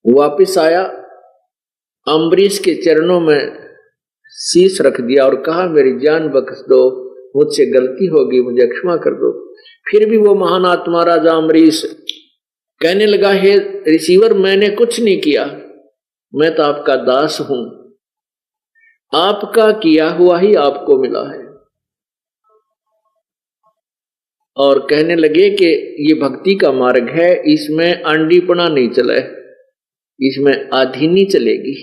वापिस आया, अम्बरीश के चरणों में शीश रख दिया और कहा मेरी जान बख्श दो, मुझसे गलती होगी, मुझे क्षमा कर दो। फिर भी वो महान आत्मा राजा अम्बरीश कहने लगा, हे रिसीवर मैंने कुछ नहीं किया, मैं तो आपका दास हूं, आपका किया हुआ ही आपको मिला है। और कहने लगे कि ये भक्ति का मार्ग है, इसमें आंडीपना नहीं चला है, इसमें आधीनी चलेगी।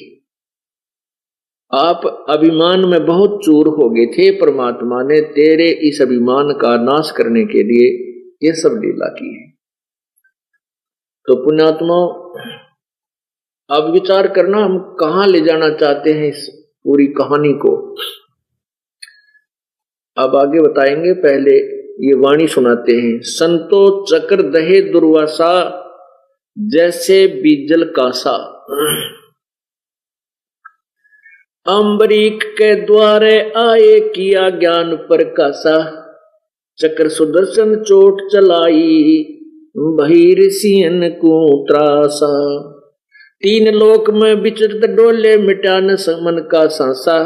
आप अभिमान में बहुत चूर हो गए थे, परमात्मा ने तेरे इस अभिमान का नाश करने के लिए ये सब लीला की है। तो पुण्यात्मा अब विचार करना हम कहां ले जाना चाहते हैं इस पूरी कहानी को, अब आगे बताएंगे। पहले ये वाणी सुनाते हैं। संतो चक्र दहे दुर्वासा, जैसे बीजल कासा, अम्बरीक के द्वारे आए किया ज्ञान प्रकाशा, चक्र सुदर्शन चोट चलाई भई ऋषियन को त्रासा, तीन लोक में विचरत डोले मिटा न मन का सांसा,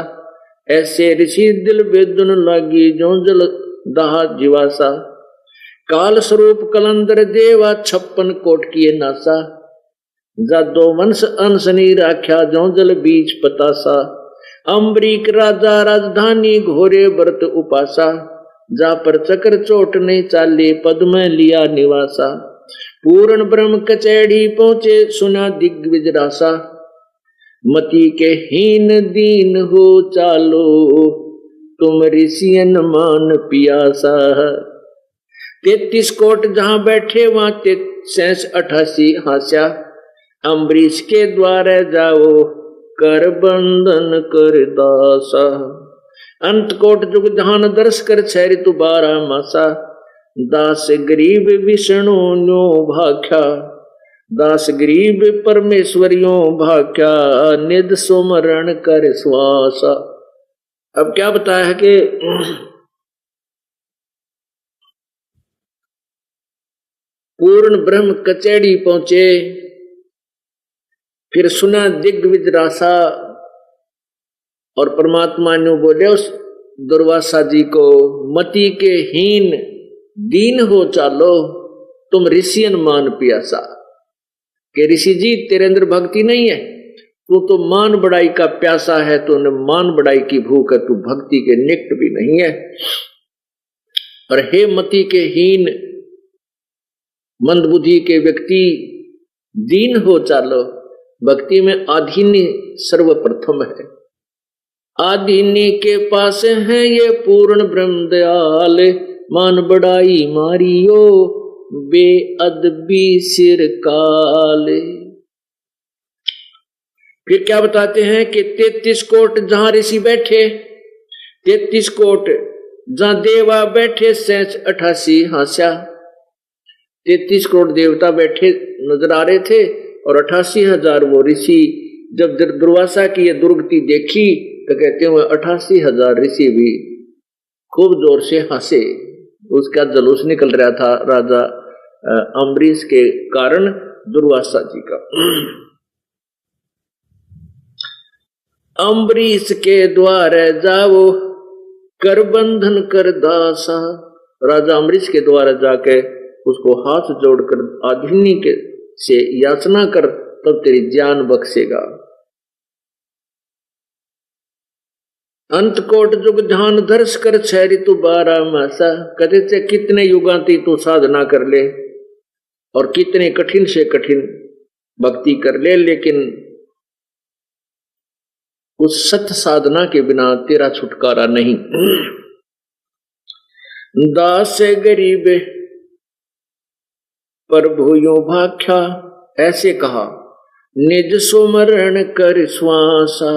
ऐसे ऋषि दिल बेदुन लागी जो जल दहा जीवासा, काल स्वरूप कलंदर देवा 56 कोट किए नासा, जादो वंश अनसनी राख्या जो जल बीच पतासा, अम्बरीक राजा राजधानी घोरे व्रत उपासा, जा पर चक्र चोट नहीं चाले पद में लिया निवासा, पूर्ण ब्रह्म कचैड़ी पहुंचे सुना दिग्विजरासा, मति के हीन दीन हो चालो तुम ऋषियन मान पियासा, 33 कोट जहां बैठे वहां 88 हास्या, अम्बरीश के द्वारे जाओ कर बंधन कर दासा, अंत कोट जुग जहान दर्श कर छैरि तु 12 मासा, दास गरीब विष्णु नो भाख्या, दास गरीब परमेश्वरियों भाख्या, निध सुमरण कर श्वासा। अब क्या बताया है कि पूर्ण ब्रह्म कचैड़ी पहुंचे, फिर सुना दिग्विजरासा, और परमात्मा ने बोले उस दुर्वासा जी को, मति के हीन दीन हो चालो तुम ऋषियन मान पियासा, कि ऋषि जी तेरे अंदर भक्ति नहीं है, तू तो मान बढ़ाई का प्यासा है, तूने मान बढ़ाई की भूख है, तू भक्ति के निकट भी नहीं है। और हे मति के हीन मंदबुद्धि के व्यक्ति, दीन हो चालो, भक्ति में आधीनी सर्वप्रथम है, आधीनी के पास है ये पूर्ण ब्रह्म दयाल, मान बढ़ाई मारियो बेअदबी सिर काले। फिर क्या बताते हैं कि 33 कोट जहां ऋषि बैठे, 33 कोट जहां देवा बैठे 88 हास्या, 33 करोड़ देवता बैठे नजर आ रहे थे और 88,000 वो ऋषि। जब दुर्वासा की ये दुर्गति देखी तो कहते हुए 88,000 ऋषि भी खूब जोर से हंसे, उसका जुलूस निकल रहा था राजा अम्बरीश के कारण दुर्वासा जी का। अम्बरीश के द्वारे जाओ कर बंधन कर दासा, राजा अम्बरीश के द्वारा जाके उसको हाथ जोड़कर आधीनी के से याचना कर, तब तेरी जान बख्शेगा। अंत कोट जुग ध्यान दर्श कर छैरि तु 12 मासा, कहते थे कितने युगांती तू साधना कर ले और कितने कठिन से कठिन भक्ति कर ले, लेकिन उस सत्य साधना के बिना तेरा छुटकारा नहीं। दास गरीब प्रभु यो भाख्या, ऐसे कहा निज सुमरण कर श्वासा,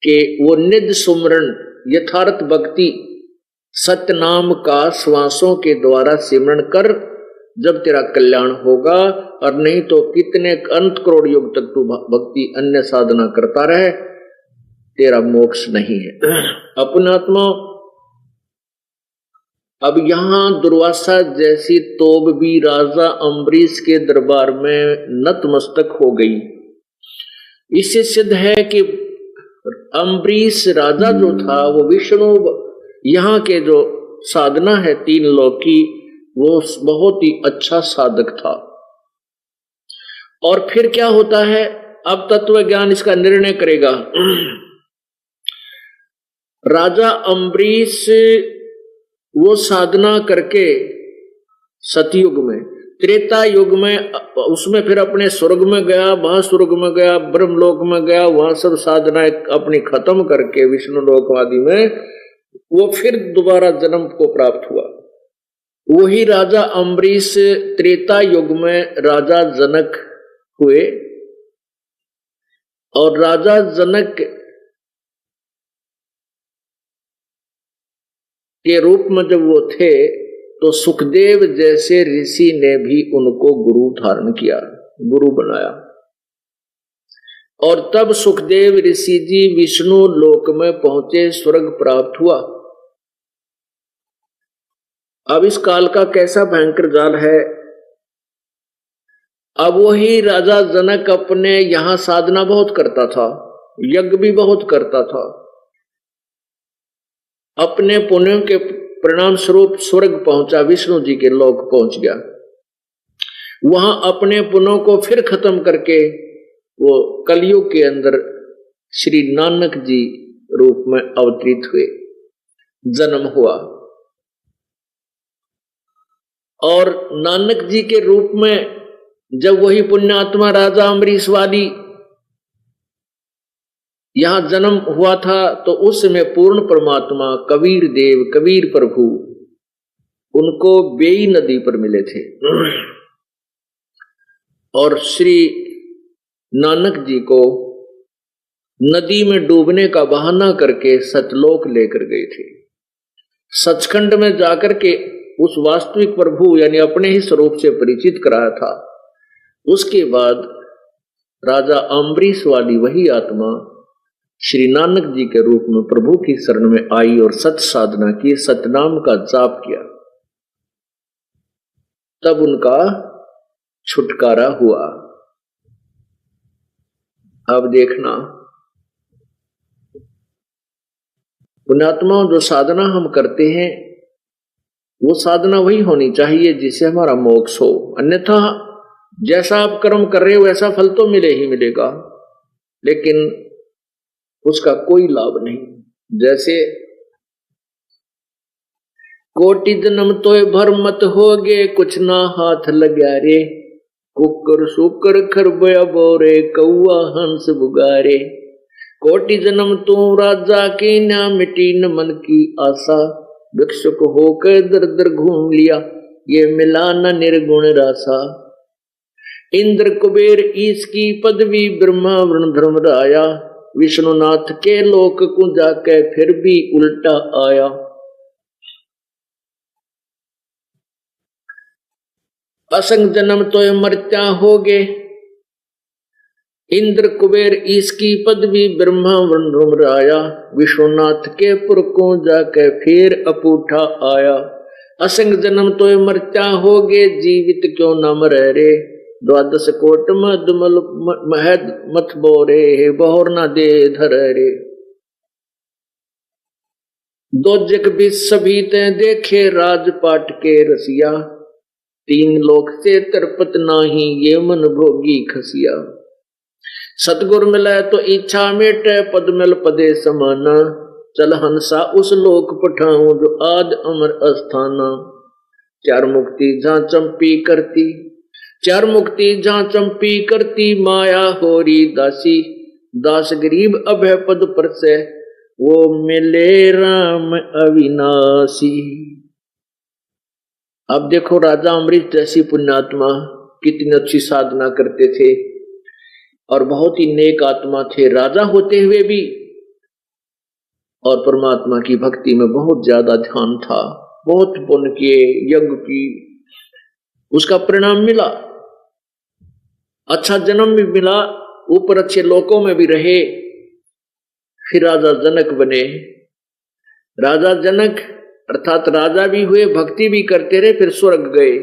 के वो निज सुमरण यथार्थ भक्ति सत्य नाम का श्वासों के द्वारा सिमरण कर, जब तेरा कल्याण होगा। और नहीं तो कितने अनंत करोड़ युग तक तू भक्ति अन्य साधना करता रहे, तेरा मोक्ष नहीं है। अपने आत्मा अब यहां दुर्वासा जैसी तोब भी राजा अम्बरीश के दरबार में नतमस्तक हो गई। इससे सिद्ध है कि अम्बरीश राजा जो था वो विष्णु यहाँ के जो साधना है तीन लोक की, वो बहुत ही अच्छा साधक था। और फिर क्या होता है, अब तत्व ज्ञान इसका निर्णय करेगा। राजा अम्बरीश वो साधना करके सतयुग में, त्रेता युग में, उसमें फिर अपने स्वर्ग में गया, वहां स्वर्ग में गया, ब्रह्मलोक में गया, वहां सब साधनाएं अपनी खत्म करके विष्णु लोक आदि में वो फिर दोबारा जन्म को प्राप्त हुआ। वही राजा अम्बरीश त्रेता युग में राजा जनक हुए। और राजा जनक के रूप में जब वो थे तो सुखदेव जैसे ऋषि ने भी उनको गुरु धारण किया, गुरु बनाया। और तब सुखदेव ऋषि जी विष्णु लोक में पहुंचे, स्वर्ग प्राप्त हुआ। अब इस काल का कैसा भयंकर जाल है। अब वही राजा जनक अपने यहां साधना बहुत करता था, यज्ञ भी बहुत करता था, अपने पुण्यों के परिणाम स्वरूप स्वर्ग पहुंचा, विष्णु जी के लोक पहुंच गया। वहां अपने पुण्यों को फिर खत्म करके वो कलयुग के अंदर श्री नानक जी रूप में अवतरित हुए, जन्म हुआ। और नानक जी के रूप में जब वही पुण्यात्मा राजा अम्बरीश वाली यहां जन्म हुआ था, तो उस समय पूर्ण परमात्मा कबीर देव, कबीर प्रभु उनको बेई नदी पर मिले थे। और श्री नानक जी को नदी में डूबने का बहाना करके सतलोक लेकर गए थे। सचखंड में जाकर के उस वास्तविक प्रभु यानी अपने ही स्वरूप से परिचित कराया था। उसके बाद राजा अम्बरीश वाली वही आत्मा श्री नानक जी के रूप में प्रभु की शरण में आई और सत साधना की, सतनाम का जाप किया, तब उनका छुटकारा हुआ। अब देखना, पुण्यात्मा जो साधना हम करते हैं वो साधना वही होनी चाहिए जिससे हमारा मोक्ष हो। अन्यथा जैसा आप कर्म कर रहे हो वैसा फल तो मिले ही मिलेगा, लेकिन उसका कोई लाभ नहीं। जैसे कोटि जन्म तोय भर मत होगे, कुछ ना हाथ लग्या रे, कुकर सुकर खरबया बोरे, कौआ हंस बुगारे। कोटि जन्म तू राजा की, ना मिटी न मन की आशा, भिक्षुक होकर दर दर घूम लिया, ये मिला न निर्गुण रासा। इंद्र कुबेर ईश की पदवी, ब्रह्मा वरुण धर्म राया, विष्णुनाथ के लोक को जाके फिर भी उल्टा आया। असंग जन्म तो मरत्या होगे, इंद्र कुबेर इसकी पदवी, ब्रह्मा वरुण राया, विश्वनाथ के पुर को जाके फिर अपूठा आया। असंग जन्म तो मरत्या होगे, जीवित क्यों न मरे रे, द्वादश कोट मधुमल महद मत बोरे, बहुर न दे धर रे। दो जग भी सभी ते देखे, राजपाट के रसिया, तीन लोक से तरपत नाही, ये मन भोगी खसिया। सतगुर मिले तो इच्छा मेटे, पद मिल पदे समाना, चल हंसा उस लोक पठाऊं जो आद अमर अस्थाना। चार मुक्ति जहां चंपी करती, चार मुक्ति जहां चंपी करती, माया होरी दासी, दास गरीब अभय पद पर से, वो मिले राम अविनाशी। अब देखो राजा अम्बरीश जैसी पुण्यात्मा कितनी अच्छी साधना करते थे और बहुत ही नेक आत्मा थे। राजा होते हुए भी और परमात्मा की भक्ति में बहुत ज्यादा ध्यान था, बहुत पुण्य किए, यज्ञ की, उसका परिणाम मिला, अच्छा जन्म भी मिला, ऊपर अच्छे लोकों में भी रहे। फिर राजा जनक बने। राजा जनक अर्थात राजा भी हुए, भक्ति भी करते रहे, फिर स्वर्ग गए।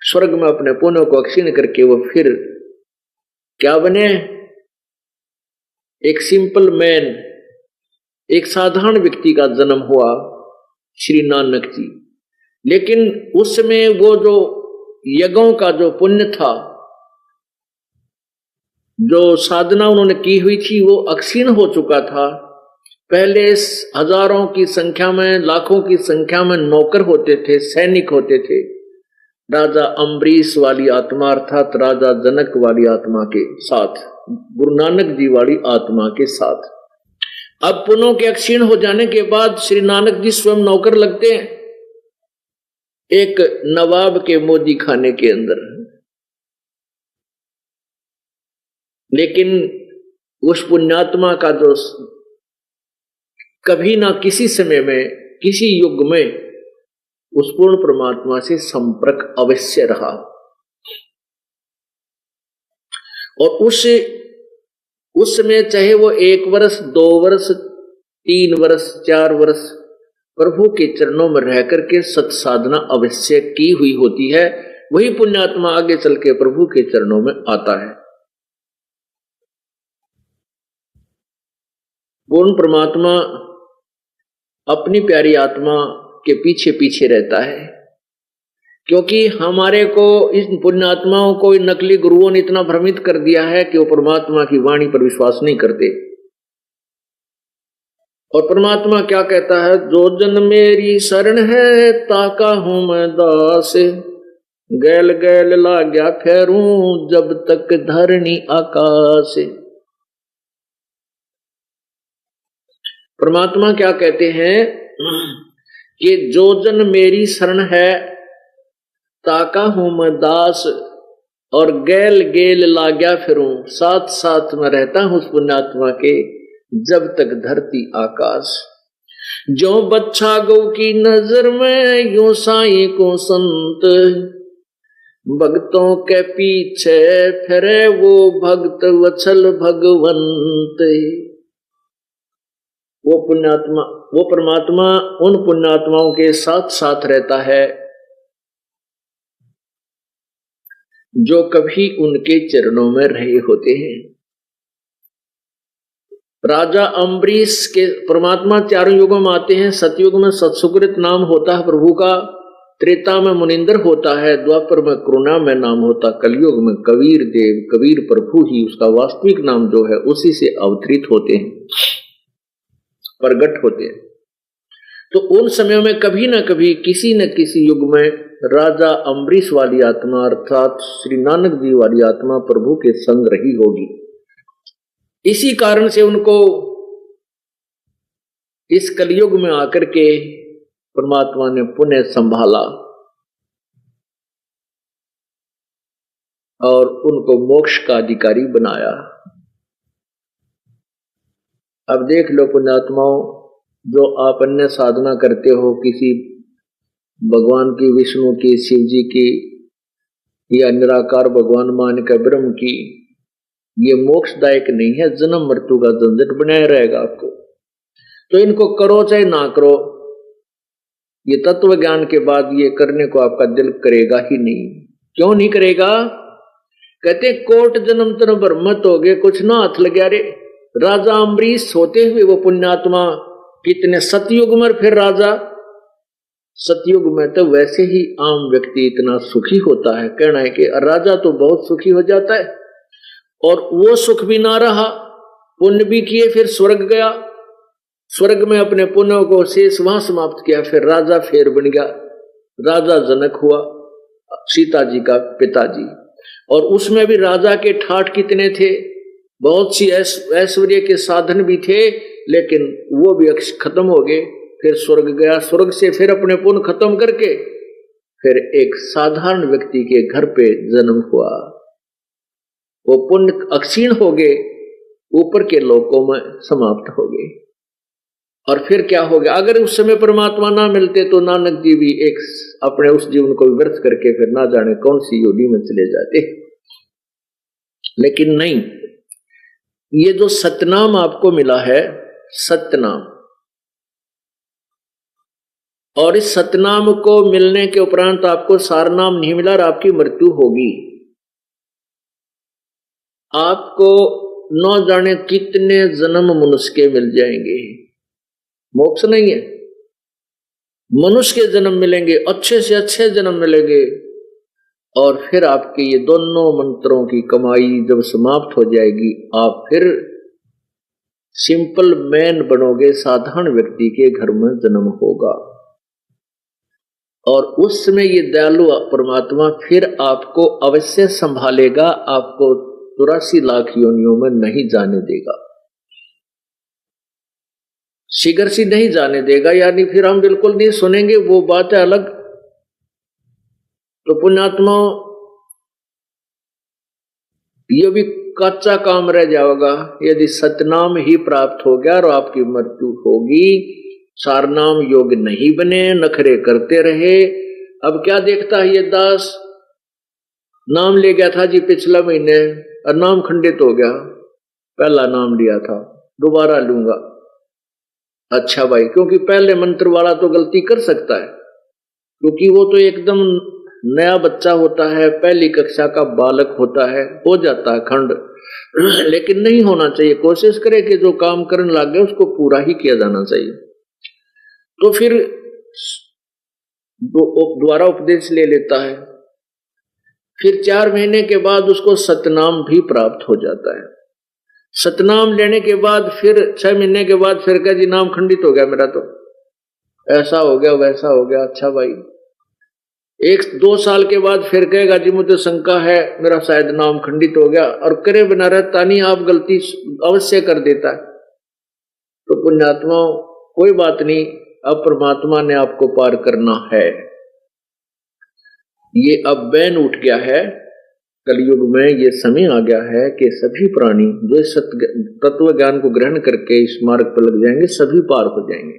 स्वर्ग में अपने पुण्यों को क्षीण करके वो फिर क्या बने? एक सिंपल मैन, एक साधारण व्यक्ति का जन्म हुआ, श्री नानक जी। लेकिन उस समय वो जो यज्ञों का जो पुण्य था, जो साधना उन्होंने की हुई थी, वो अक्षीण हो चुका था। पहले हजारों की संख्या में, लाखों की संख्या में नौकर होते थे, सैनिक होते थे। राजा अम्बरीश वाली आत्मा अर्थात राजा जनक वाली आत्मा के साथ, गुरु नानक जी वाली आत्मा के साथ। अब पुण्यों के अक्षीण हो जाने के बाद श्री नानक जी स्वयं नौकर लगते हैं एक नवाब के मोदी खाने के अंदर। लेकिन उस पुण्यात्मा का जो कभी ना किसी समय में, किसी युग में उस पूर्ण परमात्मा से संपर्क अवश्य रहा। और उस समय चाहे वो 1 वर्ष, 2 वर्ष, 3 वर्ष, 4 वर्ष प्रभु के चरणों में रह करके सत साधना अवश्य की हुई होती है, वही पुण्यात्मा आगे चल के प्रभु के चरणों में आता है। पूर्ण परमात्मा अपनी प्यारी आत्मा के पीछे पीछे रहता है, क्योंकि हमारे को, इस पुण्यात्माओं को इन नकली गुरुओं ने इतना भ्रमित कर दिया है कि वो परमात्मा की वाणी पर विश्वास नहीं करते। और परमात्मा क्या कहता है? जो जन मेरी शरण है, ताका हूं मैं दास, गैल गैल लाग्या फेरूं, जब तक धरणी आकाश। परमात्मा क्या कहते हैं कि जो जन मेरी शरण है, ताका हूं मैं दास, और गैल गेल लाग्या फिरूं, साथ साथ में रहता हूं उस पुण्यात्मा के, जब तक धरती आकाश। जो बच्चा गौ की नजर में, यूं साईं को संत, भक्तों के पीछे फिरे वो भक्त वत्सल भगवंत। वो पुण्यात्मा, वो परमात्मा उन पुण्यात्माओं के साथ साथ रहता है जो कभी उनके चरणों में रहे होते हैं। राजा अम्बरीश के परमात्मा चारों युगों में आते हैं। सतयुग में सत्सुकृत नाम होता है प्रभु का, त्रेता में मुनिंदर होता है, द्वापर में करुणा में नाम होता, कलयुग में कबीर देव, कबीर प्रभु ही उसका वास्तविक नाम जो है उसी से अवतरित होते हैं, प्रगट होते हैं। तो उन समयों में कभी न कभी, किसी न किसी युग में राजा अम्बरीश वाली आत्मा अर्थात श्री नानक जी वाली आत्मा प्रभु के संग रही होगी। इसी कारण से उनको इस कलयुग में आकर के परमात्मा ने पुनः संभाला और उनको मोक्ष का अधिकारी बनाया। अब देख लो पुण्यात्माओं, जो आप अन्य साधना करते हो किसी भगवान की, विष्णु की, शिव जी की, या निराकार भगवान मान का ब्रह्म की, ये मोक्षदायक नहीं है, जन्म मृत्यु का झंझट बनाया रहेगा आपको। तो इनको करो चाहे ना करो, ये तत्व ज्ञान के बाद ये करने को आपका दिल करेगा ही नहीं। क्यों नहीं करेगा? कहते कोट जन्म तन ब्रह्मत हो गए, कुछ ना हाथ लग गया रे। राजा अम्बरीश होते हुए वो पुण्यात्मा कितने सतयुग में, फिर राजा सतयुग में तो वैसे ही आम व्यक्ति इतना सुखी होता है, कहना है कि राजा तो बहुत सुखी हो जाता है। और वो सुख भी ना रहा, पुण्य भी किए, फिर स्वर्ग गया, स्वर्ग में अपने पुण्यों को शेष वहां समाप्त किया, फिर राजा फेर बन गया, राजा जनक हुआ, सीता जी का पिताजी। और उसमें भी राजा के ठाठ कितने थे, बहुत सी ऐश्वर्य के साधन भी थे, लेकिन वो भी खत्म हो गए। फिर स्वर्ग गया, स्वर्ग से फिर अपने पुण्य खत्म करके फिर एक साधारण व्यक्ति के घर पे जन्म हुआ। वो पुण्य अक्षीण हो गए, ऊपर के लोकों में समाप्त हो गए। और फिर क्या हो गया, अगर उस समय परमात्मा ना मिलते तो नानक जी भी एक अपने उस जीवन को व्यर्थ करके फिर ना जाने कौन सी योनि में चले जाते। लेकिन नहीं, ये जो सतनाम आपको मिला है, सतनाम, और इस सतनाम को मिलने के उपरांत आपको सारनाम नहीं मिला और आपकी मृत्यु होगी। आपको न जाने कितने जन्म मनुष्य के मिल जाएंगे, मोक्ष नहीं है, मनुष्य के जन्म मिलेंगे, अच्छे से अच्छे जन्म मिलेंगे, और फिर आपके ये दोनों मंत्रों की कमाई जब समाप्त हो जाएगी, आप फिर सिंपल मैन बनोगे, साधारण व्यक्ति के घर में जन्म होगा। और उस समय ये दयालु परमात्मा फिर आपको अवश्य संभालेगा, आपको 84 लाख योनियों में नहीं जाने देगा, शीघ्र सी नहीं जाने देगा। यानी फिर हम बिल्कुल नहीं सुनेंगे, वो बात है अलग। तो पुण्यात्मा, ये भी कच्चा काम रह जाएगा यदि सतनाम ही प्राप्त हो गया और आपकी मृत्यु होगी। सारनाम योग्य नहीं बने, नखरे करते रहे। अब क्या देखता है ये दास, नाम ले गया था जी पिछला महीने और नाम खंडित हो गया, पहला नाम लिया था दोबारा लूंगा। अच्छा भाई, क्योंकि पहले मंत्र वाला तो गलती कर सकता है, क्योंकि वो तो एकदम नया बच्चा होता है, पहली कक्षा का बालक होता है, हो जाता है खंड। लेकिन नहीं होना चाहिए, कोशिश करे कि जो काम करने लग गए उसको पूरा ही किया जाना चाहिए। तो फिर दोबारा उपदेश ले लेता है, फिर 4 महीने के बाद उसको सतनाम भी प्राप्त हो जाता है। सतनाम लेने के बाद फिर 6 महीने के बाद फिर कह जी नाम खंडित हो गया मेरा, तो ऐसा हो गया वैसा हो गया। अच्छा भाई, 1-2 साल के बाद फिर कहेगा जी मुझे शंका है, मेरा शायद नाम खंडित हो गया, और करे बिना रहता नहीं, आप गलती अवश्य कर देता है। तो पुण्यात्मा, कोई बात नहीं, अब परमात्मा ने आपको पार करना है। ये अब बैन उठ गया है, कलयुग में ये समय आ गया है कि सभी प्राणी जो तत्व ज्ञान को ग्रहण करके इस मार्ग पर लग जाएंगे, सभी पार हो जाएंगे।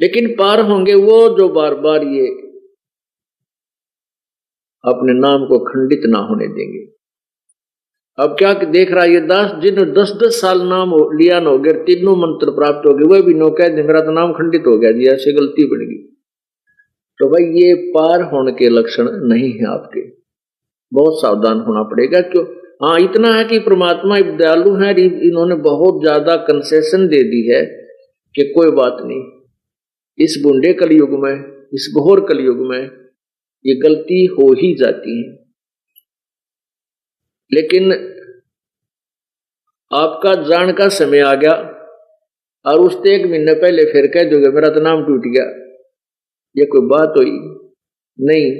लेकिन पार होंगे वो जो बार बार ये अपने नाम को खंडित ना होने देंगे। अब क्या देख रहा है ये दास, जिन 10-10 साल नाम लिया न हो गया, तीनों मंत्र प्राप्त हो गए, वह भी नो कह दे मेरा तो नाम खंडित हो गया जी, ऐसे गलती बन गई। तो भाई ये पार होने के लक्षण नहीं है आपके, बहुत सावधान होना पड़ेगा। क्यों? हाँ, इतना है कि परमात्मा दयालु है, इन्होंने बहुत ज्यादा कंसेशन दे दी है कि कोई बात नहीं, इस बूढ़े कलयुग में, इस घोर कलयुग में ये गलती हो ही जाती है। लेकिन आपका जान का समय आ गया और उससे 1 महीने पहले फिर कह दोगे मेरा तो नाम टूट गया, ये कोई बात हुई नहीं।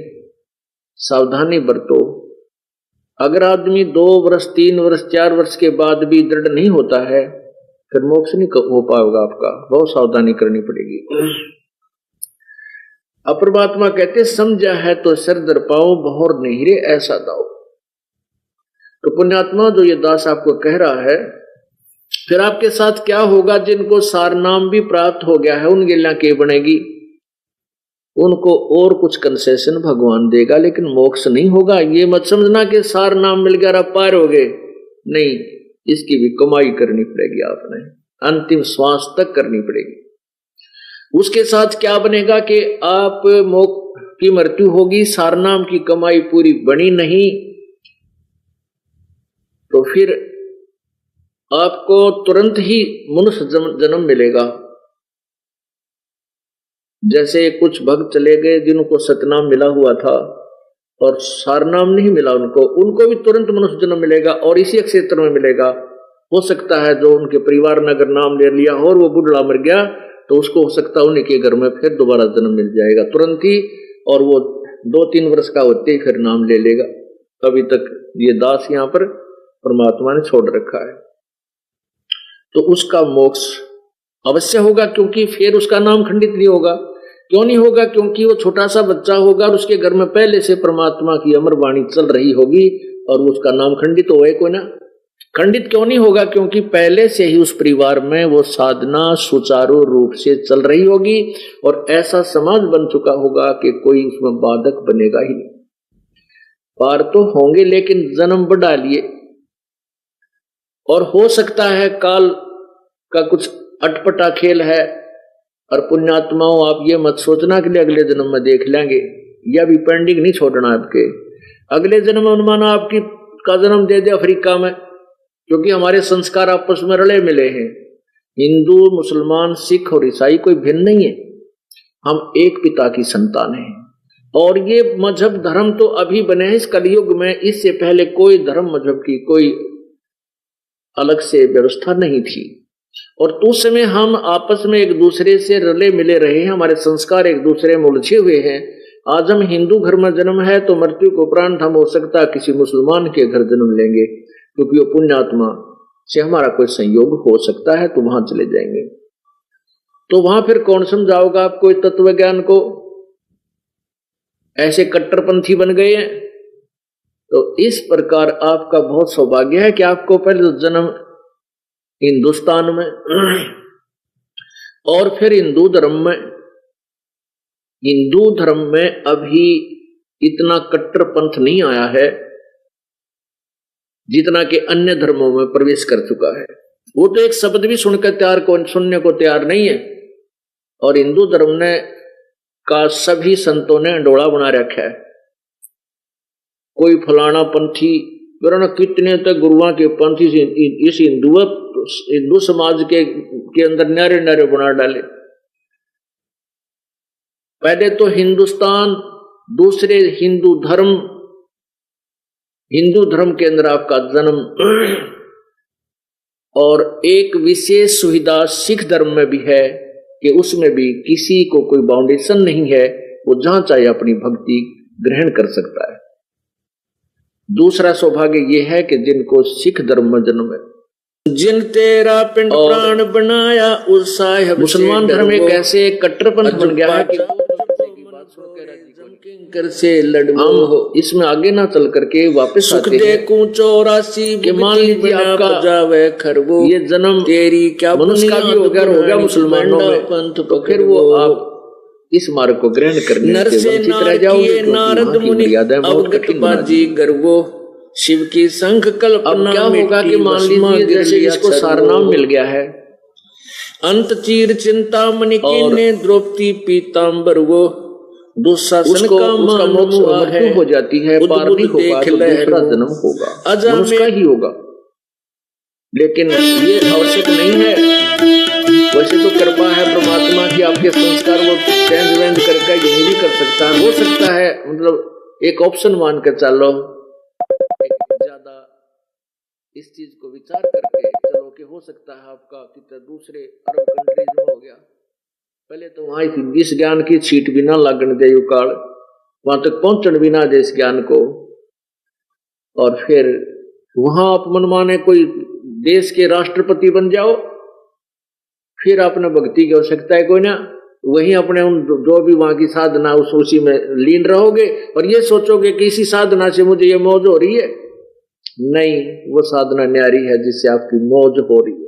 सावधानी बरतो। अगर आदमी 2 वर्ष 3 वर्ष 4 वर्ष के बाद भी दृढ़ नहीं होता है, फिर मोक्ष नहीं हो पाएगा आपका, बहुत सावधानी करनी पड़ेगी। अपरमात्मा कहते समझा है तो सर दर पाओ, बहुर नहीं रे ऐसा दाओ। तो पुण्यात्मा, जो ये दास आपको कह रहा है, फिर आपके साथ क्या होगा? जिनको सारनाम भी प्राप्त हो गया है उन गिल्ला के बनेगी, उनको और कुछ कंसेशन भगवान देगा, लेकिन मोक्ष नहीं होगा। ये मत समझना कि सार नाम मिल गया आप पार हो गए, नहीं, इसकी भी कमाई करनी पड़ेगी, आपने अंतिम श्वास तक करनी पड़ेगी। उसके साथ क्या बनेगा कि आप मोक्ष की मृत्यु होगी, सारनाम की कमाई पूरी बनी नहीं, तो फिर आपको तुरंत ही मनुष्य जन्म मिलेगा। जैसे कुछ भक्त चले गए जिनको सतनाम मिला हुआ था और सारनाम नहीं मिला, उनको भी तुरंत मनुष्य जन्म मिलेगा और इसी क्षेत्र में मिलेगा। हो सकता है जो उनके परिवार ने अगर नाम ले लिया और वो बुढ़ा मर गया तो उसको हो सकता है उन्हीं के घर में फिर दोबारा जन्म मिल जाएगा तुरंत ही, और वो 2-3 वर्ष का होते ही फिर नाम ले लेगा। अभी तक ये दास यहाँ पर परमात्मा ने छोड़ रखा है, तो उसका मोक्ष अवश्य होगा, क्योंकि फिर उसका नाम खंडित नहीं होगा। क्यों नहीं होगा? क्योंकि वो छोटा सा बच्चा होगा और उसके घर में पहले से परमात्मा की अमर वाणी चल रही होगी और उसका नाम खंडित होए कोई ना, खंडित क्यों नहीं होगा? क्योंकि पहले से ही उस परिवार में वो साधना सुचारू रूप से चल रही होगी और ऐसा समाज बन चुका होगा कि कोई उसमें बाधक बनेगा ही नहीं। पार तो होंगे लेकिन जन्म बढ़ा लिए, और हो सकता है काल का कुछ अटपटा खेल है। और पुण्यात्माओं, आप ये मत सोचना कि अगले जन्म में देख लेंगे, या भी पेंडिंग नहीं छोड़ना आपके। अगले जन्म में माना आपकी का जन्म दे दे अफ्रीका में, क्योंकि हमारे संस्कार आपस में रले मिले हैं। हिंदू, मुसलमान, सिख और ईसाई कोई भिन्न नहीं है, हम एक पिता की संतान हैं। और ये मजहब धर्म तो अभी बने हैं इस कलयुग में, इससे पहले कोई धर्म मजहब की कोई अलग से व्यवस्था नहीं थी। और तो उस समय हम आपस में एक दूसरे से रले मिले रहे हैं, हमारे संस्कार एक दूसरे में उलझे हुए हैं। आज हम हिंदू घर में जन्म है तो मृत्यु के उपरांत हम हो सकता है किसी मुसलमान के घर जन्म लेंगे, क्योंकि वो पुण्यात्मा से हमारा कोई संयोग हो सकता है, तो वहां चले जाएंगे। तो वहां फिर कौन समझाओगा आपको तत्व ज्ञान को? ऐसे कट्टरपंथी बन गए हैं। तो इस प्रकार आपका बहुत सौभाग्य है कि आपको पहले जन्म हिंदुस्तान में और फिर हिंदू धर्म में। हिंदू धर्म में अभी इतना कट्टरपंथ नहीं आया है जितना कि अन्य धर्मों में प्रवेश कर चुका है। वो तो एक शब्द भी सुनकर सुनने को तैयार नहीं है। और हिंदू धर्म ने का सभी संतों ने अंडोला बना रखा है। कोई फलाना पंथी, वरना कितने तक गुरुओं के पंथी इस हिंदू समाज के अंदर न्यारे न्यारे बना डाले। पहले तो हिंदुस्तान, दूसरे हिंदू धर्म के अंदर आपका जन्म, और एक विशेष सुविधा सिख धर्म में भी है कि उसमें भी किसी को कोई बाउंडेशन नहीं है, वो जहां चाहे अपनी भक्ति ग्रहण कर सकता है। दूसरा सौभाग्य यह है कि जिनको सिख धर्म में जन्म है, जिन तेरा पिंड प्राण बनाया उत्साह। मुसलमान धर्म एक ऐसे कट्टरपंथ बन गया है कि से हम इसमें आगे ना चल करके वापस आते हैं कि मान लीजिए आपका जावे खरबो, ये जन्म तेरी क्या मनुष्य का भी हो गया मुसलमानों में, तो फिर वो आप इस मार्ग को ग्रहण करने से वंचित रह जाओगे। नारद मुनि अवगत बाजी गर्वो शिव की संख कल्पना। क्या होगा कि मान लीजिए जैसे इसको सारनाम मिल गया है, अंत चीर चिंतामणि कीने द्रौपदी पीतांबर, वो दुशासन का मृत्यु हो जाती है, पार नहीं होगा तो दूसरा जन्म होगा, मनुष्य ही होगा। लेकिन ये आवश्यक नहीं है। वैसे तो कृपा है परमात्मा की, आपके संस्कार वो चेंज वेंज करके यही भी कर सकता है, हो सकता है, मतलब एक ऑप्शन मान कर चलो, ज्यादा इस चीज को विचार करके चलो कि हो सकता है आपका कितना दूसरे अरब कंट्रीज में हो गया। पहले तो वहां इस ज्ञान की छीट भी ना लागण दे, काल वहां तक पहुंचन भी ना दे इस ज्ञान को, और फिर वहां आप मनमाने कोई देश के राष्ट्रपति बन जाओ, फिर आपने भक्ति की आवश्यकता है कोई ना, वहीं अपने उन जो भी वहां की साधना उसी में लीन रहोगे और ये सोचोगे कि इसी साधना से मुझे ये मौज हो रही है। नहीं, वो साधना न्यारी है जिससे आपकी मौज हो रही है।